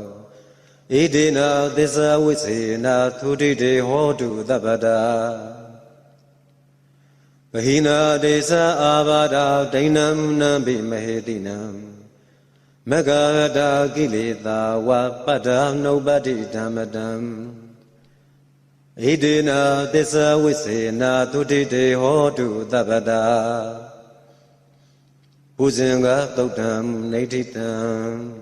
ဣဒိနာသစ္စာဝိစေနာသုတိတေဟောတုတပ္ပတာပဟိနာဒေသအာဘာဒဒိဏံနံပိမဟေတိနံမဂ္ဂတာကိလေသာဝပတ္တနုပ္ပတိဓမ္မတံဣ Idina Disa Visena Tutite Hotu Tabada Puzinga Totam Natitam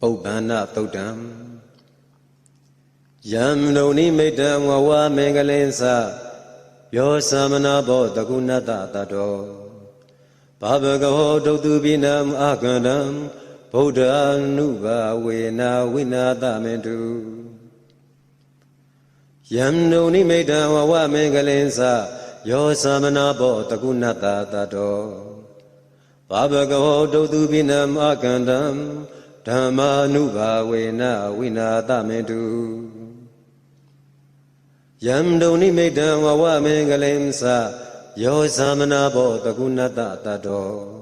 Obana Totam Yam Noni Medam Wawa Mengalensa Yosamana Bodagunata Tato Babagaho Dotubinam Akadam Buddha Nuba Wina Winata Mentu Yam Noni Medam Wawa Mengalensa Yosamana Bodagunata Tato Babagaho Dotubinam Akadam Dhamma Nuba Wina Winata Mentu Yam Doni Medam Wawa Mengalensa Yosamana Bodagunata Tato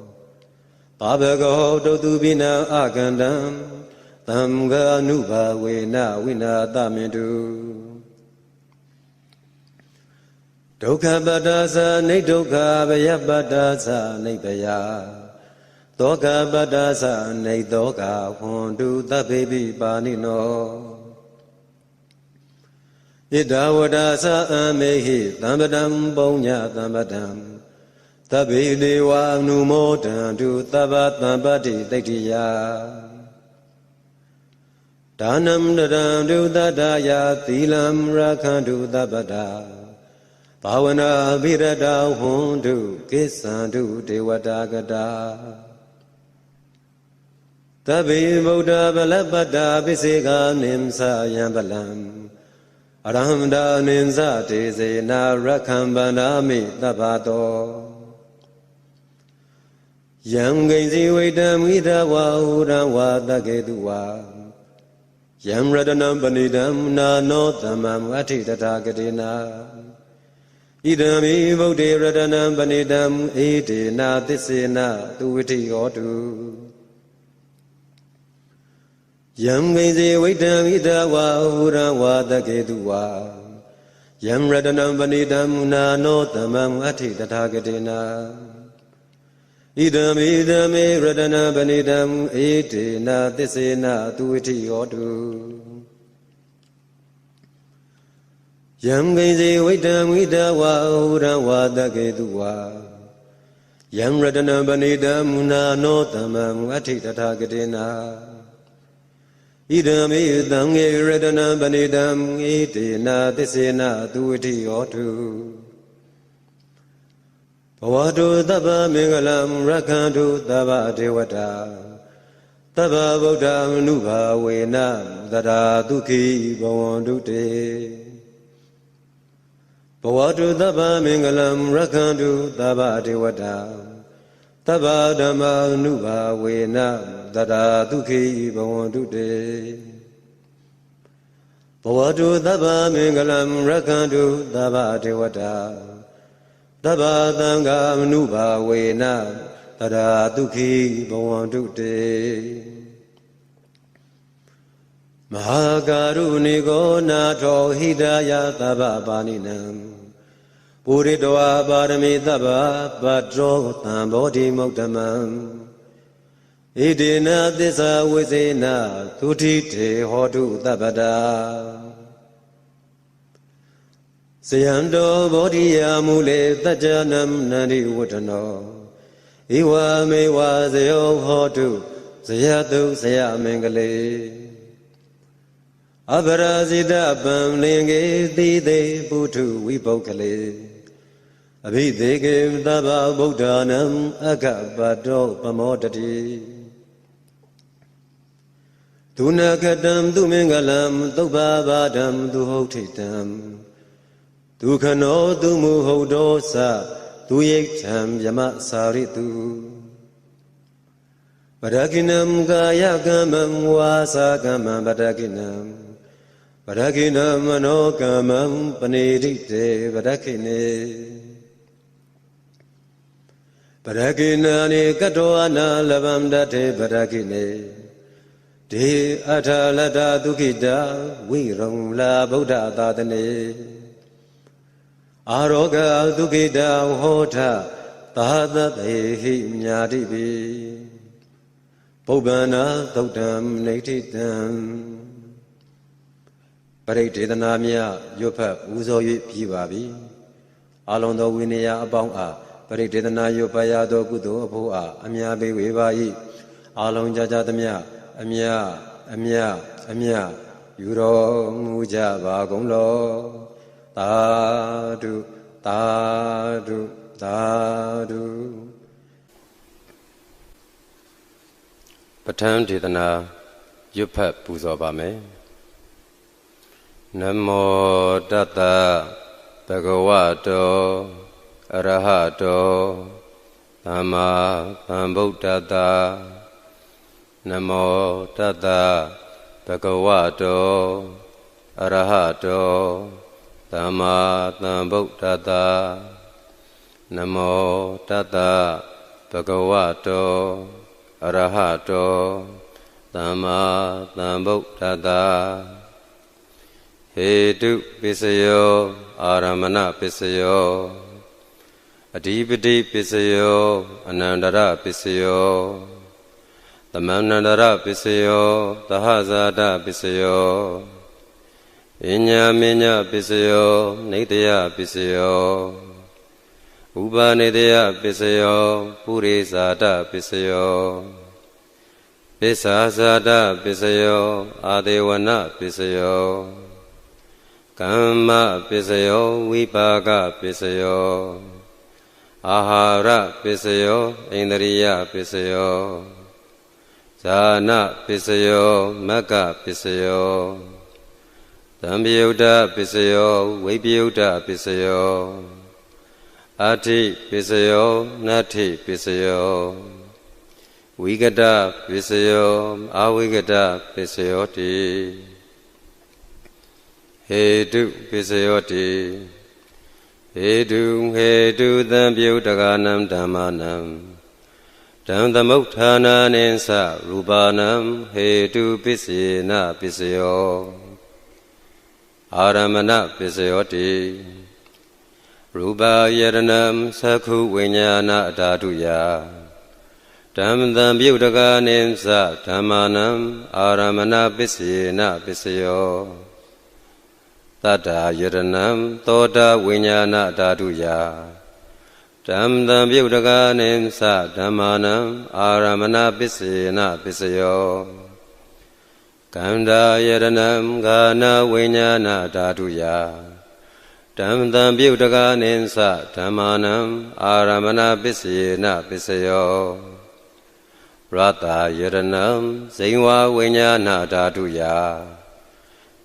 Babagaho Dotubina Akandam Tamga Nuba Wina Winata Mentu Dokha Badasa Nidokha Bayabadasa Nibaya Doka Badasa Nidoka Hondu Tabibi Banino Idawadasa Amehi Tambadam Bonya Tambadam Tabidiwa Numotan to Tabatambati Tetiya Danam Dadam to Dadaya Tilam Rakandu Tabada Pavana Virada Hondu Kisandu Dewadagada Tabi Buddha Balabada Visiga Nimsa Yambalam Aramda Ninza Tizena Rakambanami Tabato Yam Gazi Vedam Vidawa Udawa Dageduwa Yam Radanam Banidam Nano Tamam Ati Tatagadina Idami Vodi Radanam Banidam Iti Na Tisina Tuiti Otu Yam Gazi Vedam Vidawa Udawa Dageduwa Yam Radanam Banidam Nano Tamam Ati Tatagadina Idami Radana Banidam Iti Na Tisina Tuiti Otu Yam Gazi Vedam Vidawa Udawa Dageduwa Yam Radana Banidam Nano Tamam Ati Tatagadina Idami Radana Banidam Iti Na Tisina Tuiti Otu Bhavatu Taba Mingalam Rakantu Taba Devata Taba Buddha Nuba Wena Dada Duki Bhavandute Bhavatu Taba Mingalam Rakantu Taba Devata Taba Dhamma Nuba Wena Dada Duki Bhavandute Bhavatu Taba Mingalam Rakantu Taba Devata Taba Tanga Nuba Wena Tada Duki Bhavandute Mahagaru Nigo Nato Hidaya Taba Baninam Puridwa Barami Taba Badro Tambodi Moktamam Idina Disa Wizena Tutite Hotu Tabada Sayando Bodhiya Mule Tajanam Nani Watano Iwa Mewa Zayo Hotu Sayatu Sayamengale Abarazida Bam Lingi Dide Butu Vipokale Abhideke Taba Buddhanam Akabado Pamodati Tunakatam Tumingalam Tubabadam Duhotitam Dukano Dumu Hodosa Duyekam Yama Saritu Badaginam Gayagamam Wasagamam Badaginam Manogamam Panedite Badakine Badaginani Katoana Lavam Date Badakine De Atalada Dukida Wirong La Buddha Dadane Aroga Dukida Hota Tada Dehi Nyadibi Bobana Totam Natitam ရိတ်ဒေသနာမြရွတ်ဖတ်ပူဇော်၍ပြီးပါပြီအာလုံသောဝိနည်းအပေါင်းအားပရိတ်ဒေသနာရွတ်ပတ်ရသောကုသိုလ်အဖို့အားအမြတ်ပေးဝေပါ၏အာလုံကြကြသမျှအမြတ်ယူတော်မူကြပါကုန်လောသာဓုသာဓုသာဓုပဋ္ဌာန်းဒေသနာရွတ်ဖတ်ပူဇော်ပါမယ်နမောတတ္တဘဂဝတောအရဟတောသမ္မာသမ္ဗုဒ္ဓတ္တနမောတတ္တဘဂဝတောအရဟတောသမ္မာသမ္ဗုဒ္ဓတ္တနမောတတ္တဘဂဝတောအရဟတောသမ္မာသမ္ဗုဒ္ဓတ္တဟေတုပစ္စယောအာရမဏပစ္စယောအဓိပတိပစ္စယောအနန္တရပစ္စယောသမန္တရပစ္စယောသဟဇာတပစ္စယောအညမညပစ္စယောနေတယပစ္စယောဥပနေတယပစ္စယောပုရိဇာတပစ္စယောပစ္ဆာဇာတပစ္စယောအာဒေဝနပစ္စယောကမ္မပစ္စယောဝိပါကပစ္စယောအာဟာရပစ္စယောဣန္ဒရိယပစ္စယောဇာနပစ္စယောမဂ္ဂပစ္စယောသံပယုဒ္ဓပစ္စယောဝိပယုဒ္ဓပစ္စယောအာထိပစ္စယောနတ္ထိပစ္စယောဝိကတပစ္စယောအာဝိကတပစ္စယောတိဟေတုပစ္စယောတိဟေတုသံပယုတ္တကနံဓမ္မာနံဓမ္သမုဋ္ဌာနာနိသရူပါနံဟေတုပစ္စေနပစ္စယောအာရမဏပစ္စယောတိရူပယရဏံသက္ခုဝိညာဏအဓာတုယဓမ္မသံပယုတ္တကနိသဓမ္မာနံအာရမဏပစ္စေနပစ္စယောတတ္တယရဏံသောတာဝိညာဏဓာတုယဓမ္မသံပယုတ္တကနိသဓမ္မာနံအာရမဏပစ္စေနပစ္စယောကန္ဓာယရဏံဂာနဝိညာဏဓာတုယဓမ္မသံပယုတ္တကနိသဓမ္မာနံအာရမဏပစ္စေနပစ္စယောရတယရဏံဇိဝဝိညာဏဓာတုယ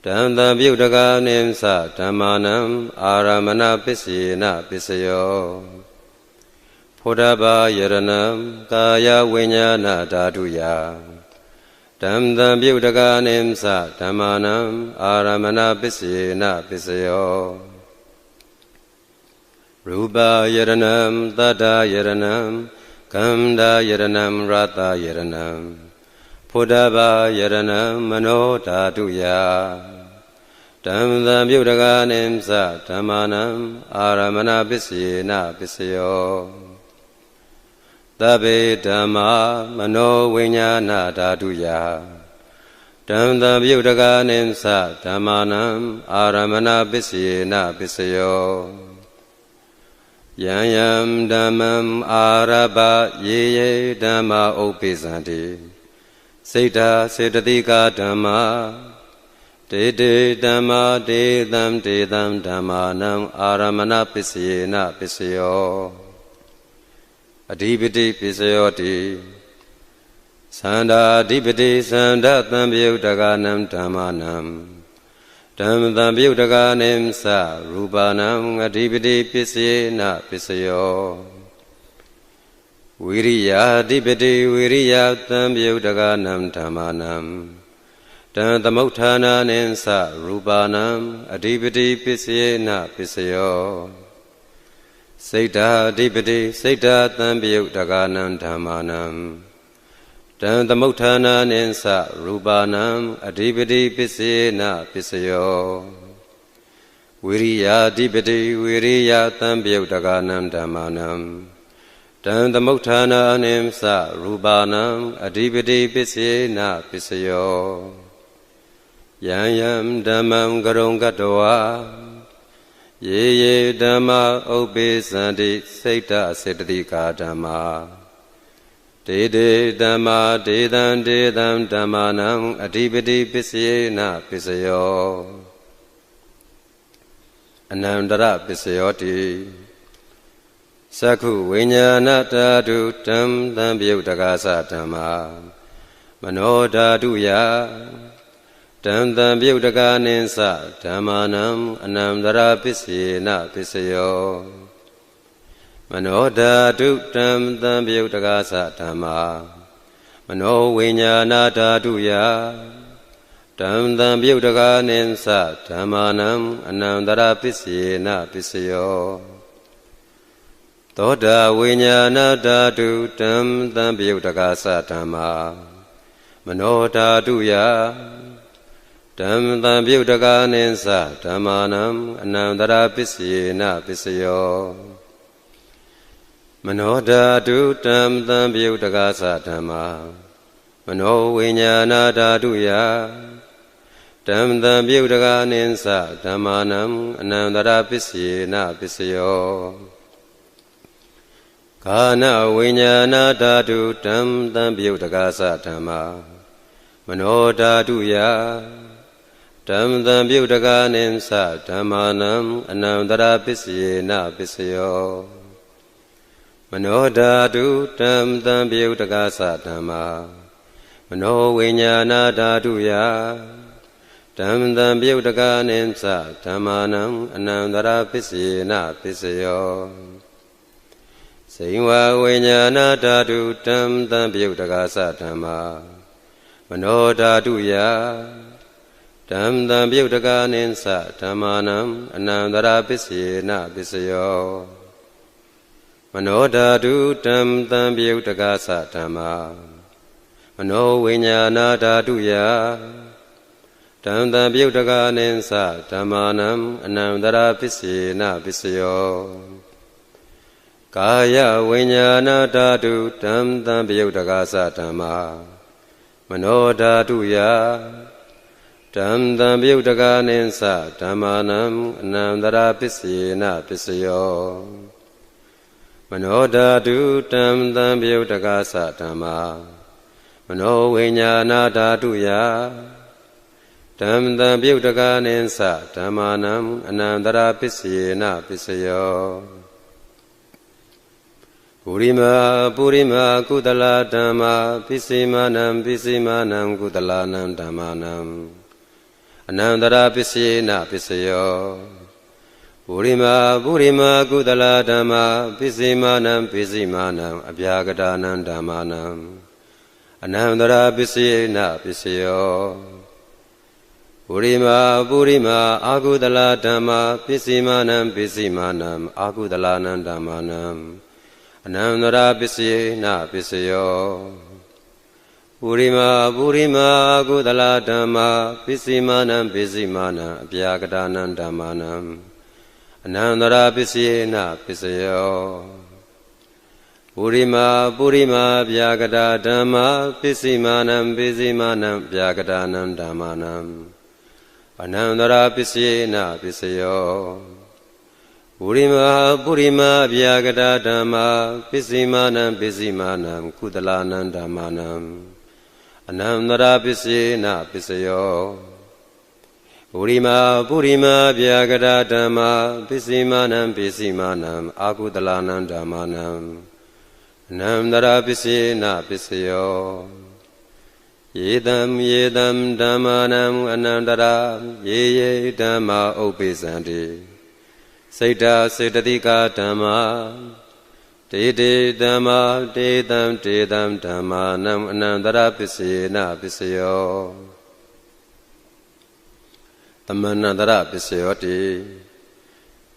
ဓမ္မသံပယုတ္တကနိသဓမ္မာနံအာရမဏပစ္စေနပစ္စယောဖုဒ္ဓဘာယရဏံကာယဝိညာဏဓာတုယဓမ္မသံပယုတ္တကနိသဓမ္မာနံအာရမဏပစ္စေနပစ္စယောရူပယရဏံသတ္တယရဏံကန္ဓာယရဏံရတယရဏံဖုဒ္ဓဘာယရဏံမနောဓာတုယဓမ္မသံပယုတ္တကနိသဓမ္မာနံအာရမဏပစ္စေနပစ္စယောသဗ္ဗေဓမ္မာမနောဝိညာဏဓာတုယဓမ္မသံပယုတ္တကနိသဓမ္မာနံအာရမဏပစ္စေနပစ္စယောယံယံဓမ္မံအာရဘယေယေဓမ္မာဥပ္ပိသန္တိစိတ်ဓာစေတသိကဓမ္မာတေတေဓမ္မာတေသံဓမ္မာနံအာရမဏပစ္စေနပစ္စယောအဓိပတိပစ္စယောတိသန္တာအဓိပတိသန္တာသံပယုတ္တကနံဓမ္မာနံဓမ္မသံပယုတ္တကနိသရူပါနံအဓိပတိပစ္စေနပစ္စယောဝိရိယအဓိပတိဝိရိယသံပယုတ္တကနံဓမ္မာနံဓမ္သမုဋ္ဌာနာနိသရူပါနံအဓိပတိပစ္စေနပစ္စယောစိတ်ဓာအဓိပတိစိတ်ဓာသံပယုတ္တကနံဓမ္မာနံဓမ္သမုဋ္ဌာနာနိသရူပါနံအဓိပတိပစ္စေနပစ္စယောဝိရိယအဓိပတိဝိရိယသံပယုတ္တကနံဓမ္မာနံဓမ္သမုဋ္ဌာနာနိသရူပါနံအဓိပတိပစ္စေနပစ္စယောယ Yam yam dhammam karong katoa Ye ye dhamma upi sandi Seita siddhika dhamma Dede dhamma dedam dedam dhammanam Adhipati pisayena pisayo Anandara pisayoti Sakhu vinyana dhatu dham dham vyudagasa dhamma Mano dhatu ya Dham dham vyudaganinsa dhammanam Anandara pisayena pisayo Mano dhatu dham dham vyudagasa dhamma Mano vinyana dhatu ya Dham dham vyudaganinsa dhammanam Anandara pisayena pisayo Toda vinyana dhatu dham dham vyudagasa dhamma Mano dhatu ya Dham dham vyudaganinsa dhammanam Anandara pisayena pisayo Mano dhatu dham dham vyudagasa dhamma Mano vinyana dhatu ya Dham dham vyudaganinsa dhammanam Anandara pisayena pisayo Kana vinyana dhatu dham dham vyudagasa dhamma Mano dhatu ya Dham dham vyudaganinsa dhammanam Anandara pisayena pisayo Mano dhatu dham dham vyudagasa dhamma Mano vinyana dhatu ya Dham dham vyudaganinsa dhammanam Anandara pisayena pisayo Sainva vinyana dhatu dham dham vyudagasa dhamma Mano dhatu ya Dham dham vyudaganinsa dhammanam Anandara pisayena pisayo Mano dhatu dham dham vyudagasa dhamma Mano vinyana dhatu ya Dham dham vyudaganinsa dhammanam Anandara pisayena pisayo Kaya vinyana dhatu dham dham vyudagasa dhamma Mano dhatu ya Dham dham vyudaganinsa dhammanam Anandara pisayena pisayo Mano dhatu dham dham vyudagasa dhamma Mano vinyana dhatu ya Dham dham vyudaganinsa dhammanam Anandara pisayena pisayo Purima purima kudala dhamma Pisimanam pisimanam kudalanam dhammanam Anandara pisayena pisayo Purima purima kudala dhamma Pisimanam pisimanam abhyagadanam dhammanam Anandara pisayena pisayo Purima purima akudala dhamma Pisimanam pisimanam akudalanam dhammanam Anandara pisayena pisayo Purima purima akudala dhamma Pisimanam pisimanam abhyagadanam dhammanam Anandara pisayena pisayo Purima purima abhyagada dhamma Pisimanam pisimanam abhyagadanam dhammanam Anandara pisayena pisayo Purima purima abhyagada dhamma Pisimanam pisimanam kudalanam dhammanam Anandara pisayena pisayo Purima purima abhyagada dhamma Pisimanam pisimanam akudalanam dhammanam Anandara pisayena pisayo Yedam yedam dhammanam anandara Ye dhamma upi sandi Saita siddhika dhamma Dede dhamma dedam dedam dhammanam Anandara pisayena pisayo Tamanandara pisayoti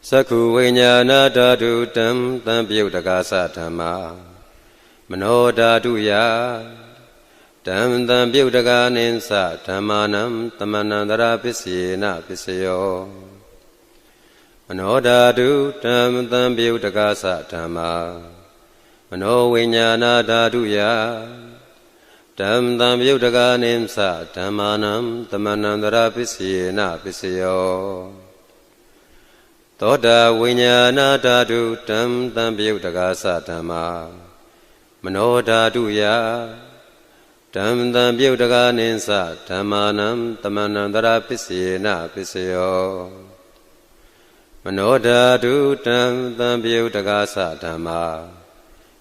Sakhu vinyana dhatu dham dham vyudagasa dhamma Mano dhatu ya Dham dham vyudaganinsa dhammanam Tamanandara pisayena pisayo Mano dhatu dham dham vyudagasa dhamma Mano vinyana dhatu ya Dam Dam Yudaka Nimsa Dhamanam Dhamanandara Pisiyena Pisiyo Toda Vinyana Dadu Dam Dam Yudaka Satama Manoda Duya Dam Dam Yudaka Nimsa Dhamanam Dhamanandara Pisiyena Pisiyo Manoda Du Dam Dam Yudaka Satama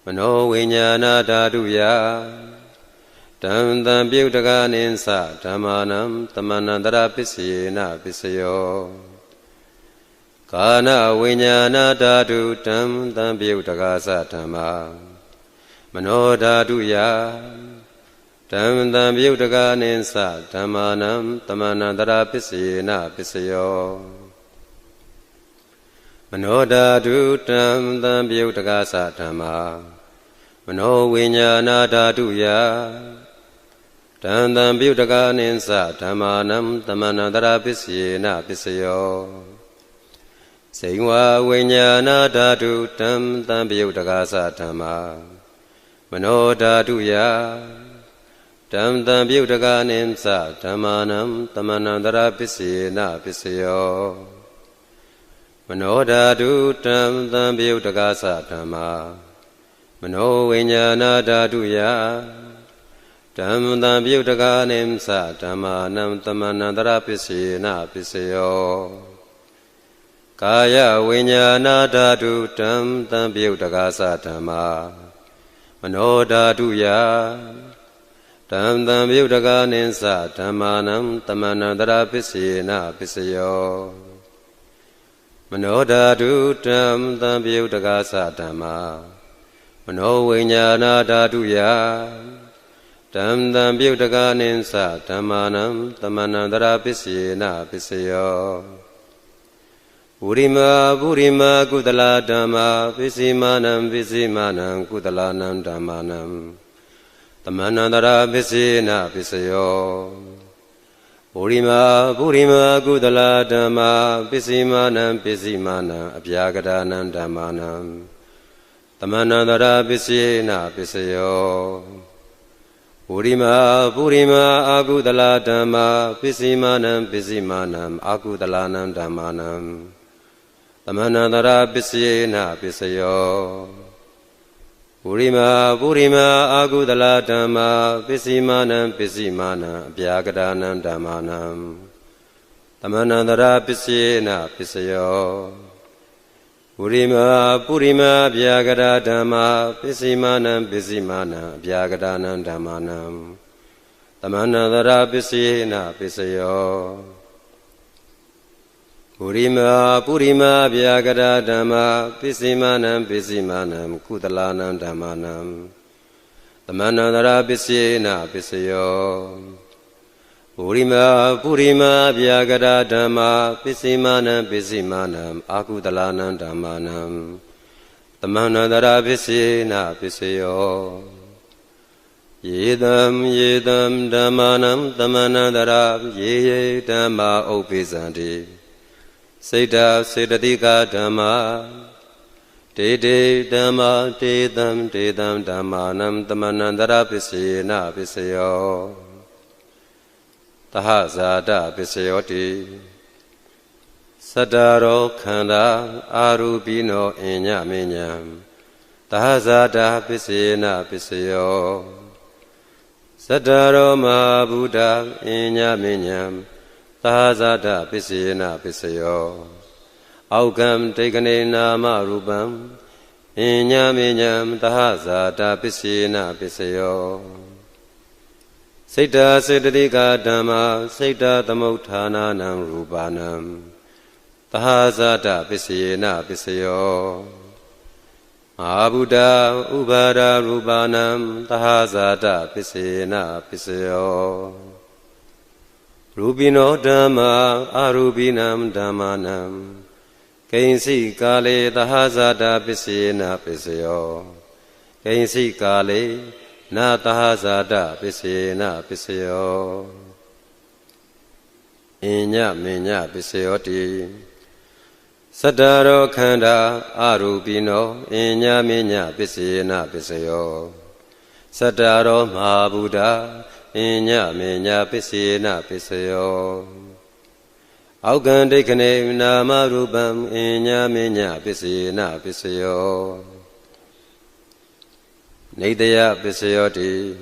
Mano Vinyana Daduya Dam Dam Yudaka Nimsa Dhamanam Dhamanandara Pisiyena Pisiyo Kana Vinyana Dadu Dam Dam Yudaka Satama Mano Daduya Dam Dam Yudaka Nimsa Dhamanam Dhamanandara Pisiyena Pisiyo Mano Dadu Dam Dam Yudaka Satama Mano Vinyana Daduya Dam Dam Yudaka Nimsa Dhamanam Dhamanandara Pisiyena Pisiyo Singwa Vinyana Dadu Dam Dam Yudaka Satama Mano Daduya Dam Dam Yudaka Nimsa Dhamanam Dhamanandara Pisiyena Pisiyo Mano Dadu Dam Dam Yudaka Satama Mano Vinyana Daduya Dam Dam Yudaka Nimsa Dhamanam Dhamanandara Pisiyena Pisiyo Kaya Vinyana Dadu Dam Dam Yudaka Satama Mano Daduya Dam Dam Yudaka Nimsa Dhamanam Dhamanandara Pisiyena Pisiyo Mano Dadu Dam Dam Yudaka Satama Mano Vinyana Daduya Dam Dam Yudaka Nimsa Dhamanam Dhamanandara Pisiyena Pisiyo Burima Burima Kudala Dhamma Pisimanam Pisimanam Kudalanam Dhammanam Dhamanandara Pisiyena Pisiyo Burima Burima Kudala Dhamma Pisimanam Pisimanam Abhyagadanam Dhammanam Dhamanandara Pisiyena Pisiyo Burima Burima Akudala Dhamma Pisimanam Pisimanam Akudalanam Dhammanam Dhamanandara Pisiyena Pisiyo Burima Burima Akudala Dhamma Pisimanam Pisimanam Abhyagadanam Dhammanam Dhamanandara Pisiyena Pisiyo Burima Burima Abhyagada Dhamma Pisimanam Pisimanam Abhyagadanam Dhammanam Dhamanandara Pisiyena Pisiyo Burima Burima Abhyagada Dhamma Pisimanam Pisimanam Kudalanam Dhammanam Dhamanandara Pisiyena Pisiyo Burima Burima Abhyagada Dhamma Pisimanam Pisimanam Akudalanam Dhammanam Dhamanandara Pisiyena Pisiyo Yedam Yedam Dhammanam Dhamanandara Ye Dhamma Upisanti Seda Sedatika Dhamma Dede Dhamma Dedam Dedam Dhammanam Dhamanandara Pisiyena Pisiyo Tahazada Pisiyoti Sadaro Khanda Arubino Inya Minyam Tahazada Pisiyena Pisiyo Sadaro Mahabuddha Inya Minyam Tahazada Pisiyena Pisiyo Aukam Tekane Nama Rupam Inya Minyam Tahazada Pisiyena Pisiyo Sita Siddhika Dhamma Sita Tamuthananam Rupanam Tahazada Pisiyena Pisiyo Mahabuddha Ubhada Rupanam Tahazada Pisiyena Pisiyo Rupino Dhamma Arubinam Dhammanam Kainsi Kale Tahazada Pisiyena Pisiyo Kainsi Kale Na Tahazada Pisiyena Pisiyo Inya Minya Pisiyoti Sadaro Khanda Arubino Inya Minya Pisiyena Pisiyo Sattaro Mahabuddha Inya Minya Pisina Pisayo Augandikane Nama Rubam Inya Minya Pisina Pisayo Nidaya Pisayoti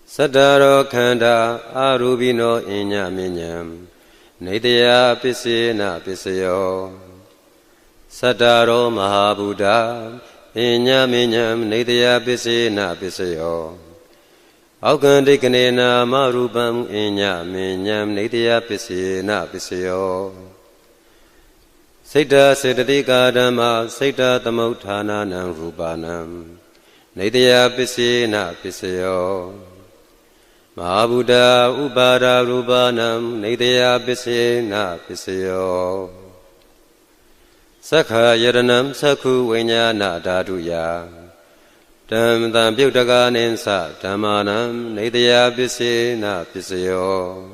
Sattaro Khanda Arubino Inya Minyam Nidaya Pisina Pisayo Sattaro Mahabuddha Inya Minyam Nidaya Pisina Pisayo Augandikane Marubam Inya Minyam Nidaya Pisina Pisayo Siddha Siddhika Dhamma Siddha Tamauthana Nam Rupanam Nidaya Pisina Pisayo Mahabuddha Upada Rupanam Nidaya Pisina Pisayo Sakha Yaranam Sakhu Vinyana Dhaduya Dham Dham Pyutaka Ninsa Dhammanam Nidaya Pisina Pisayo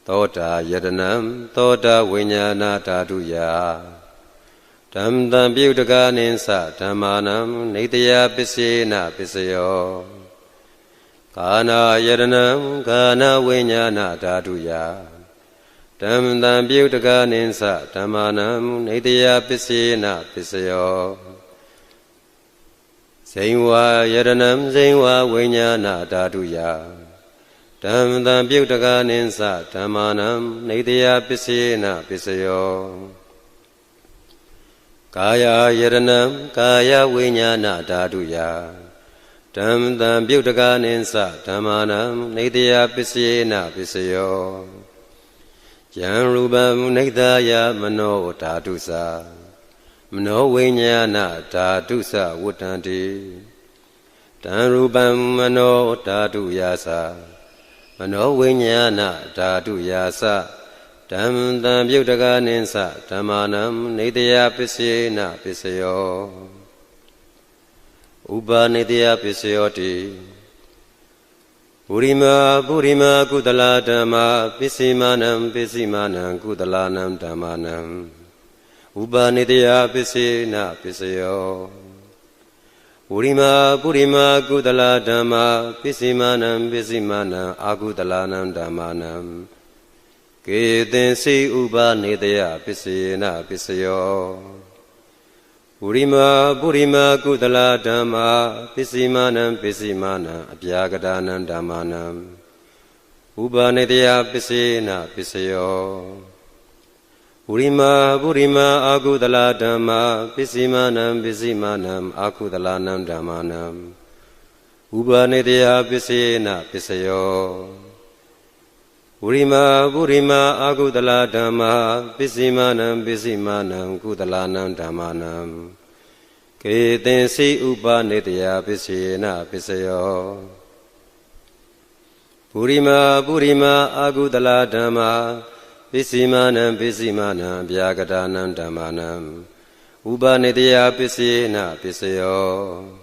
Tota Yaranam Tota Vinyana Dhaduya Dham Dham Pyutaka Ninsa Dhammanam Nidaya Pisina Pisayo Kana Yaranam Kana Vinyana Dhaduya Dham Dham Pyutaka Ninsa Dhammanam Nidaya Pisina Pisayo Zainwa Yaranam Zainwa Vinyana Dhaduya Dham Dham Pyutaka Ninsa Dhammanam Nidaya Pisina Pisayo Kaya Yaranam Kaya Vinyana Dhaduya Dham Dham Pyutaka Ninsa Dhammanam Nidaya Pisina Pisayo Jan Rubam Nidaya Mano Dhatusa Mano Vinyana Dhatusa Vutanti Dan Rubam Mano Dhatuyasa Mano Vinyana Dhatuyasa Dham Dham Pyutaka Ninsa Dhammanam Nidaya Pisina Pisayo Upa Nidaya Pisayoti Purima Purima Kudala Dhamma Pisimanam Pisimanam Kudalanam Dhammanam Upa Nidaya Pisina Pisayo Purima Purima Kudala Dhamma Pisimanam Pisimanam Akudalanam Dhammanam Ketensi Upa Nidaya Pisina Pisayo Purima Purima Kudala Dhamma Pisimanam Pisimanam Abhyagadanam Dhammanam Upa Nidaya Pisina Pisayo Purima Purima Akudala Dhamma Pisimanam Pisimanam Akudalanam Dhammanam Upa Nidaya Pisina Pisayo Purima Purima Akudala Dhamma Pisimanam Pisimanam Kudalanam Dhammanam Ketensi Upa Nidaya Pisina Pisayo Purima Purima Akudala Dhamma Pisimanam Pisimanam Abhyagadanam Dhammanam Upa Nidaya Pisina Pisayo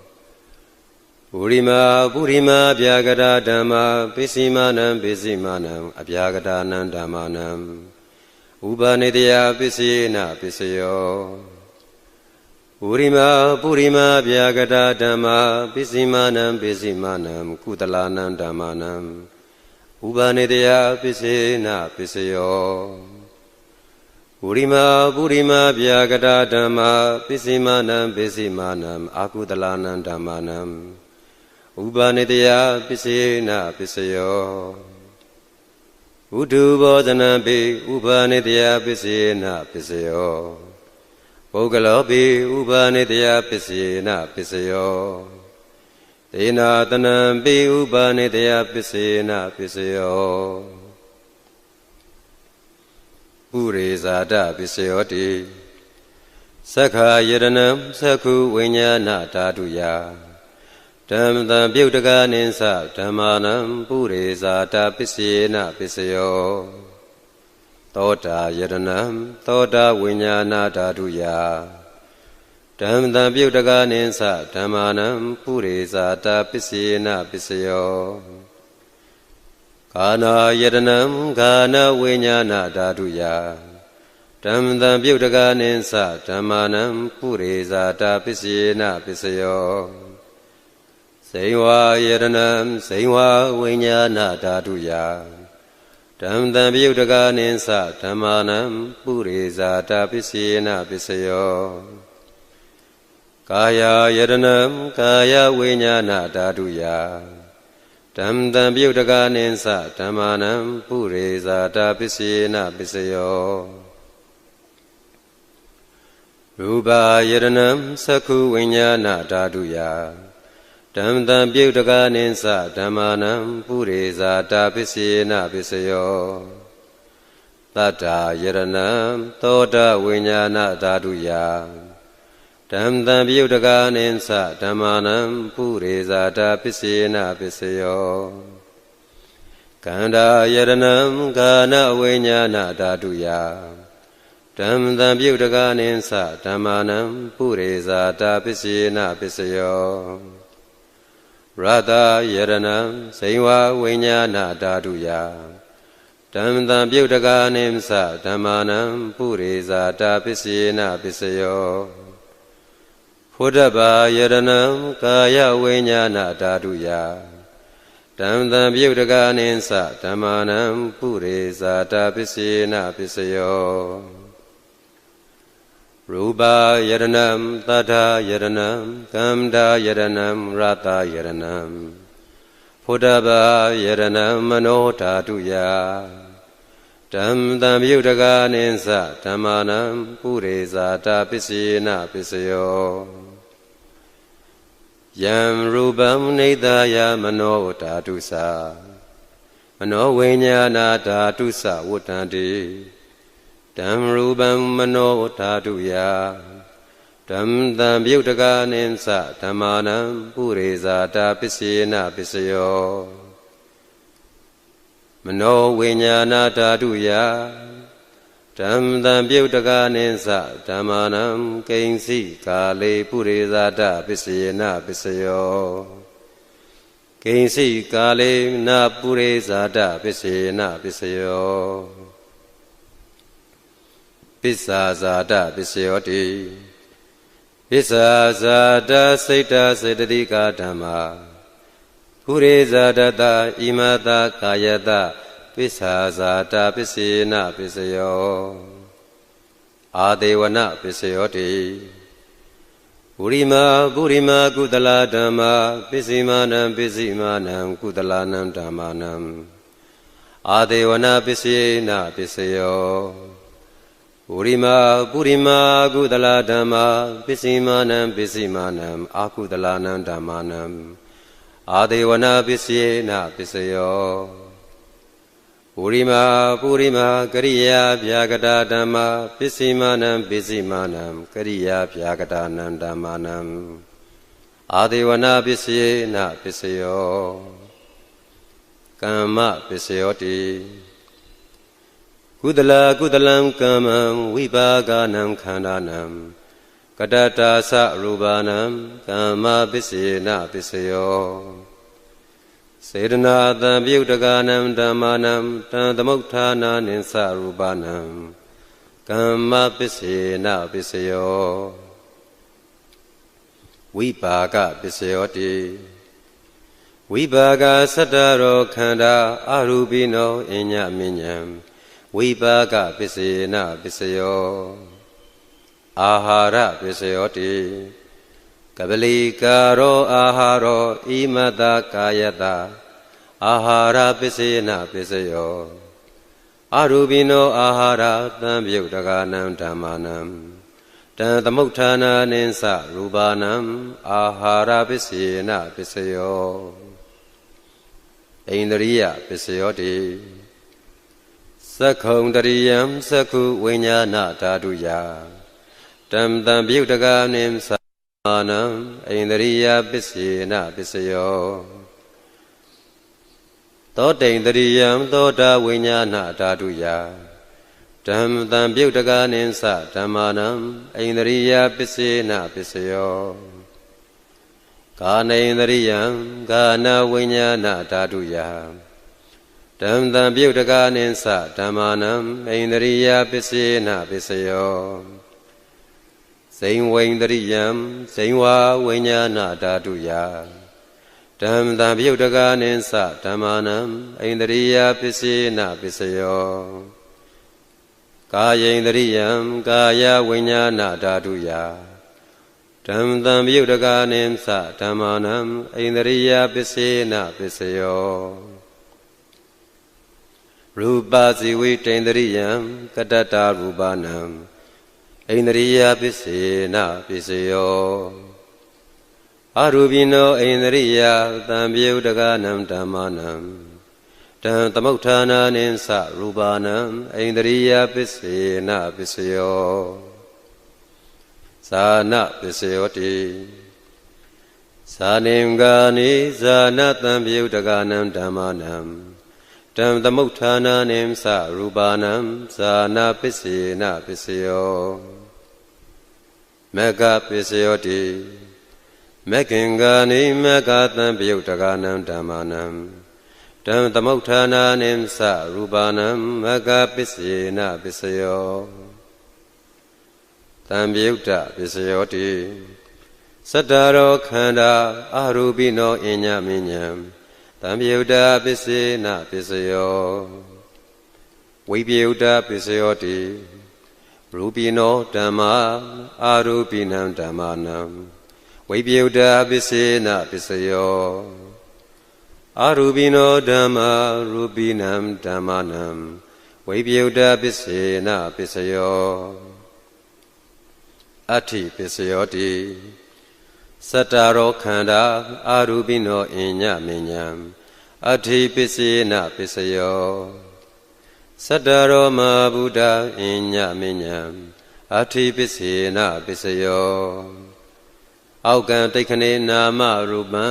Purima Purima Abhyagada Dhamma Pisimanam Pisimanam Abhyagadanam Dhammanam Upa Nidaya Pisina Pisayo Purima Purima Abhyagada Dhamma Pisimanam Pisimanam Kudalanam Dhammanam Upa Nidaya Pisina Pisayo Purima Purima Abhyagada Dhamma Pisimanam Pisimanam Akudalanam Dhammanam Upa Nidaya Pisina Pisayo Udu Bodhanapi Upa Nidaya Pisina Pisayo Pogalopi Upa Nidaya Pisina Pisayo Dena Tanampi Upa Nidaya Pisina Pisayo Purizada Pisayoti Sakha Yaranam Sakhu Vinyana Dhaduya Dham Dham Pyutaka Ninsa Dhammanam Purizada Pisina Pisayo Tota Yaranam Tota Vinyana Dhaduya Dham Dham Pyutaka Ninsa Dhammanam Purizada Pisina Pisayo Kana Yaranam Kana Vinyana Dhaduya Dham Dham Pyutaka Ninsa Dhammanam Purizada Pisina Pisayo စိဝါယရဏံစိဝါဝိညာဏဓာတုယဓမ္မတံပြုတကနိသဓမ္မာနံပုရိဇာတာပစ္စေနပစ္စယောကာယယရဏံကာယဝိညာဏဓာတုယဓမ္မတံပြုတကနိသဓမ္မာနံပုရိဇာတာပစ္စေနပစ္စယောရူပယရဏံသက္ခုဝိညာဏဓာတုယဓမ္မတံပြုတကနိသဓမ္မာနံပုရိဇာတာပစ္စေနပစ္စယောသတ္တာယရဏံသောတဝိညာဏဓာတုယဓမ္မတံပြုတကနိသဓမ္မာနံပုရိဇာတာပစ္စေနပစ္စယောကန္တာယရဏံကာနဝိညာဏဓာတုယဓမ္မတံပြုတကနိသဓမ္မာနံပုရိဇာတာပစ္စေနပစ္စယောရတယရဏံစိဝါဝိညာဏဓာတုယဓမ္မတံပြုတကနိသဓမ္မာနံပုရိဇာတာပစ္စေနပစ္စယောဖုဒ္ဓဘာယရဏံကာယဝိညာဏဓာတုယဓမ္မတံပြုတကနိသဓမ္မာနံပုရိဇာတာပစ္စေနပစ္စယောရူပယရဏံသတ္ထာယရဏံကန္တာယရဏံရတယရဏံဖုဒ္ဓဘာယရဏံမနောဓာတုယဓမ္မတံပြုတကနိသဓမ္မာနံပုရိဇာတာပစ္စေနပစ္စယောယံရူပံနေတယမနောဓာတုသမနောဝိညာဏဓာတုသဝတ္တံတိဓမ္မရူပံမနောဓာတုယဓမ္မတံပြုတကနိသဓမ္မာနံပုရိဇာတာပစ္စေနပစ္စယောမနောဝိညာဏဓာတုယဓမ္မတံပြုတကနိသဓမ္မာနံကိဉ္စိကာလေပုရိဇာတာပစ္စေနပစ္စယောကိဉ္စိကာလေနပုရိဇာတာပစ္စေနပစ္စယောပစ္ဆာဇာတပစ္စယောတိပစ္ဆာဇာတစိတ်တစေတသိကာဓမ္မာပုရိဇာတတဣမတကာယတပစ္ဆာဇာတပစ္စေနပစ္စယောအာဒေဝနပစ္စယောတိပုရိမာကုသလဓမ္မာပစ္စိမာနံကုသလနံဓမ္မာနံအာဒေဝနပစ္စေနပစ္စယောပုရိမာကုသလဓမ္မာပစ္စိမာနံအာကုသလနံဓမ္မာနံအာဒေဝနာပစ္စေနပစ္စယောပုရိမာကရိယာဗျာကတာဓမ္မာပစ္စိမာနံကရိယာဗျာကတာနံဓမ္မာနံအာဒေဝနာပစ္စေနပစ္စယောကမ္မပစ္စယောတိကုသလကမ္မံဝိပါကနံခန္ဓာနံကတတာသရူပနံကမ္မပစ္စေနပစ္စယောစေတနာတံပြုတကနံဓမ္မာနံတံသမုဋ္ဌာနာနိသရူပနံကမ္မပစ္စေနပစ္စယောဝိပါကပစ္စယောတိဝိပါကသတ္တရောခန္ဓာအရူပိနောအညမဉ္ဇံဝိပါကပစ္စေနပစ္စယောအာဟာရပစ္စယောတိကပလီကာရောအာဟာရောဣမတကာယတအာဟာရပစ္စေနပစ္စယောအရူပိနောအာဟာရသံပြုတ်တကနံဓမ္မာနံတံသမုဋ္ဌာနာနိသရူပနံအာဟာရပစ္စေနပစ္စယောဣန္ဒရိယပစ္စယောတိသက္ခုံတရိယံသက္ခုဝိညာဏဓာတုယဓမ္မတံပြုတ်တကနိသမာနံဣန္ဒရိယပစ္စေနပစ္စယောသောတိန္ဒရိယံသောတာဝိညာဏဓာတုယဓမ္မတံပြုတ်တကနိသဓမ္မာနံဣန္ဒရိယပစ္စေနပစ္စယောကာနေန္ဒရိယံကာနဝိညာဏဓာတုယဓမ္မတံပြုတ်တကနိသဓမ္မာနံဣန္ဒရိယပစ္စေနပစ္စယောဇိဝိန္ဒရိယံဇိဝဝိညာဏဓာတုယ ဓမ္မတံပြုတ်တကားနိသဓမ္မာနံဣန္ဒရိယပစ္စေနပစ္စယောကာယိန္ဒရိယံကာယဝိညာဏဓာတုယဓမ္မတံပြုတ်တကားနိသဓမ္မာနံဣန္ဒရိယပစ္စေနပစ္စယောရူပဇိဝိတေန္ဒရိယံကတ္တတာရူပနံဣန္ဒရိယပစ္စေနပစ္စယောအရူပိနောဣန္ဒရိယသံပြုတ်တကားနံဓမ္မာနံတံသမုဋ္ဌာနာနိသရူပနံဣန္ဒရိယပစ္စေနပစ္စယောဇာနပစ္စယောတိဇာနိံဂာနိဇာနသံပြုတ်တကားနံဓမ္မာနံတံသမုဋ္ဌာနာနိသရူပနံဇာနပစ္စေနပစ္စယောမေဃပစ္စယောတိမေခင်္ဂာနိမေဃသံပြုတ်တကားနံဓမ္မာနံတံသမုဋ္ဌာနာနိသရူပနံမေဃပစ္စေနပစ္စယောသံပြုတ်တပစ္စယောတိသတ္တရောခန္ဓာအရူပိနောအညမဉ္ဇံသံပြုတ်တပစ္စေနပစ္စယောဝိပယုတပစ္စယောတိရူပိနောဓမ္မာအာရူပိနံဓမ္မာနံဝိပယုတပစ္စေနပစ္စယောအာရူပိနောဓမ္မာရူပိနံဓမ္မာနံဝိပယုတပစ္စေနပစ္စယောအဋ္ဌိပစ္စယောတိသတ္တရောခန္ဓာအာရူပိနောအညမဉ္ဇံအဋ္ဌိပစ္စေနပစ္စယောသတ္တရောမဗုဒ္ဓအညမဉ္ဇံအဋ္ဌိပစ္စေနပစ္စယောအောက်ကံတိခဏေနာမရူပံ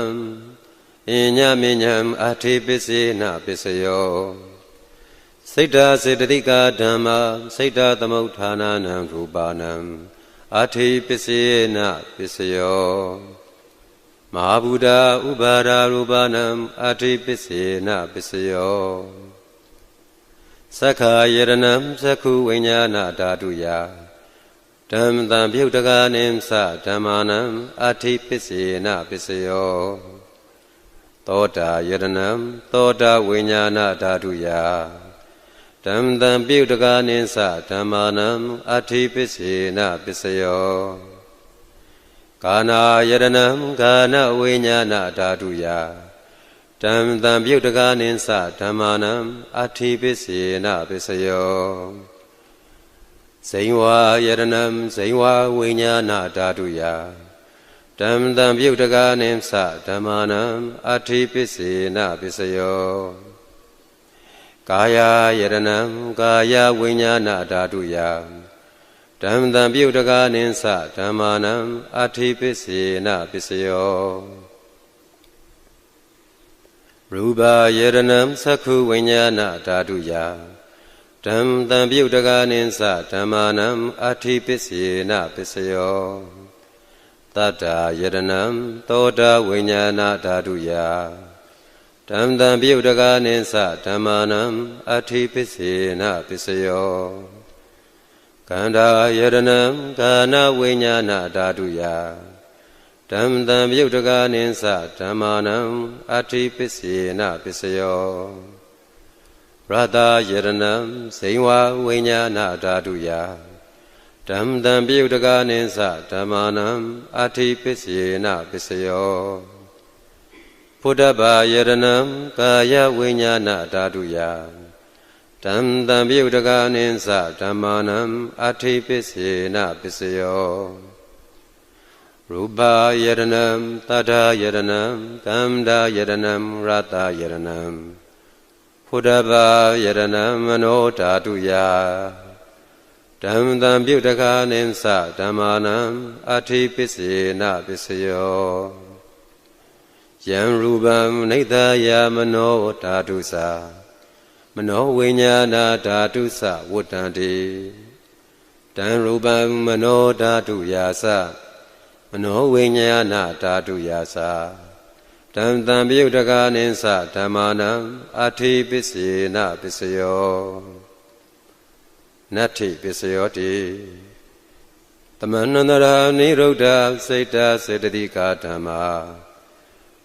အညမဉ္ဇံအဋ္ဌိပစ္စေနပစ္စယောစိတ္တစေတသိကာဓမ္မာစိတ္တသမုဋ္ဌာနာနံရူပနံအဋ္ဌိပစ္စေနပစ္စယောမဟာဗုဒ္ဓဥပါဒရူပနံအဋ္ဌိပစ္စေနပစ္စယောသက္ခာယရဏံသက္ခုဝိညာဏဓာတုယဓမ္မတံပြုတ်တကားနိသဓမ္မာနံအဋ္ဌိပစ္စေနပစ္စယောသောတာယရဏံသောတာဝိညာဏဓာတုယဓမ္မတံပြုတ်တကားနိသဓမ္မာနံအဋ္ဌိပစ္စေနပစ္စယောကာနာယရဏံကာနဝိညာဏဓာတုယဓမ္မတံပြုတ်တကားနိသဓမ္မာနံအဋ္ဌိပစ္စေနပစ္စယောဇိဝါယရဏံဇိဝါဝိညာဏဓာတုယဓမ္မတံပြုတ်တကားနိသဓမ္မာနံအဋ္ဌိပစ္စေနပစ္စယောကာယယရဏံကာယဝိညာဏဓာတုယဓမ္မတံပြုတ်တကားနိသဓမ္မာနံအဋ္ဌိပစ္စေနပစ္စယောရူပယရဏံသက္ခုဝိညာဏဓာတုယဓမ္မတံပြုတ်တကားနိသဓမ္မာနံအဋ္ဌိပစ္စေနပစ္စယောသတ္တယရဏံသောတာဝိညာဏဓာတုယဓမ္မတံပြုတ်တကားနိသဓမ္မာနံအဋ္ဌိပစ္စေနပစ္စယောကန္ဓာယရဏံကာနဝိညာဏဓာတုယဓမ္မတံပြုတ်တကားနိသဓမ္မာနံအဋ္ဌိပစ္စေနပစ္စယောရတယရဏံဇိဝဝိညာဏဓာတုယဓမ္မတံပြုတ်တကားနိသဓမ္မာနံအဋ္ဌိပစ္စေနပစ္စယောဖုဒ္ဓဘာယရဏံကာယဝိညာဏဓာတုယဓမ္မတံပြုတ်တကားနိသဓမ္မာနံအဋ္ဌိပစ္စေနပစ္စယောရူပယရဏံသတ္တယရဏံကမ္မဒယရဏံရတယရဏံဖုဒ္ဓဘာယရဏံမနောဓာတုယဓမ္မတံပြုတ်တကားနိသဓမ္မာနံအဋ္ဌိပစ္စေနပစ္စယောယံရူပံနိဒာယမနောဓာတုသမနောဝိညာဏဓာတုသဝတ္တံတိတံရူပံမနောဓာတုယာသမနောဝိညာဏဓာတုယာဓမ္မတံပြုတ်တကားနိသဓမ္မာနံအဋ္ဌိပစ္စေနပစ္စယောနတ္ထိပစ္စယောတိသမန္နန္တရာနိရုဒ္ဓစိတ်တစေတသိကာဓမ္မာ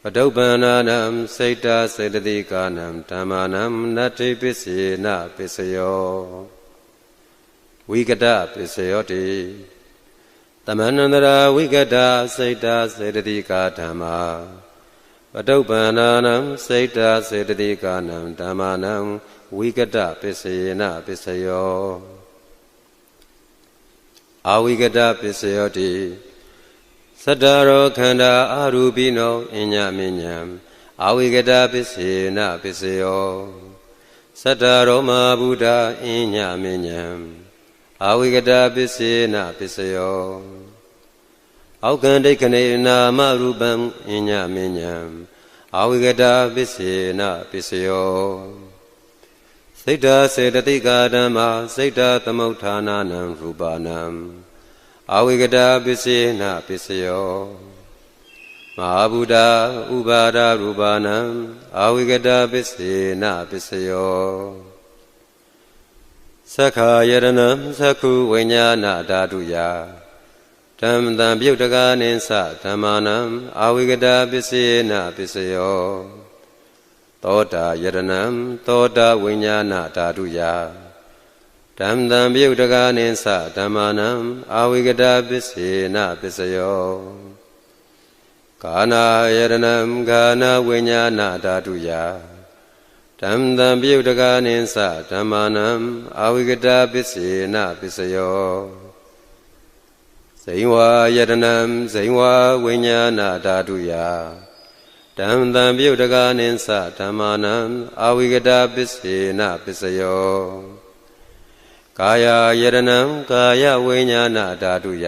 ပတုပ္ပန္နာနံစိတ်တာစေတသိကာနံဓမ္မာနံနတ္ထိပစ္စေနပစ္စယောဝိကတပစ္စယောတိသမန္နန္တရာဝိကတစိတ်တာစေတသိကာဓမ္မာပတုပ္ပန္နာနံစိတ်တာစေတသိကာနံဓမ္မာနံဝိကတပစ္စေနပစ္စယောအဝိကတပစ္စယောတိသတ္တရောခန္ဓာအာရူပိနောအညမဉ္ဇံအဝိကတပစ္စေနပစ္စယောသတ္တရောမဗုဒ္ဓအညမဉ္ဇံအဝိကတပစ္စေနပစ္စယောအောက်ကံဒိဋ္ဌနေနာမရူပံအညမဉ္ဇံအဝိကတပစ္စေနပစ္စယောစိတ်တာစေတသိကာဓမ္မာစိတ်တာသမုဋ္ဌာနာနံရူပနံအဝိကတပစ္စေနပစ္စယောမဟာဗုဒ္ဓဥပါဒရူပနံအဝိကတပစ္စေနပစ္စယောသက္ခာယရဏံသက္ခုဝိညာဏဓာတုယဓမ္မတံပြုတ်တကာနိသဓမ္မာနံအဝိကတပစ္စေနပစ္စယောသောတာယရဏံသောတာဝိညာဏဓာတုယဓမ္မတံပြုတ်တကာနိသဓမ္မာနံအဝိကတပစ္စေနပစ္စယောကာနာယရဏံကာနဝိညာဏဓာတုယဓမ္မတံပြုတ်တကာနိသဓမ္မာနံအဝိကတပစ္စေနပစ္စယောဇိဝယရဏံဇိဝဝိညာဏဓာတုယဓမ္မတံပြုတ်တကာနိသဓမ္မာနံအဝိကတပစ္စေနပစ္စယောကာယယရဏံကာယဝိညာဏဓာတုယ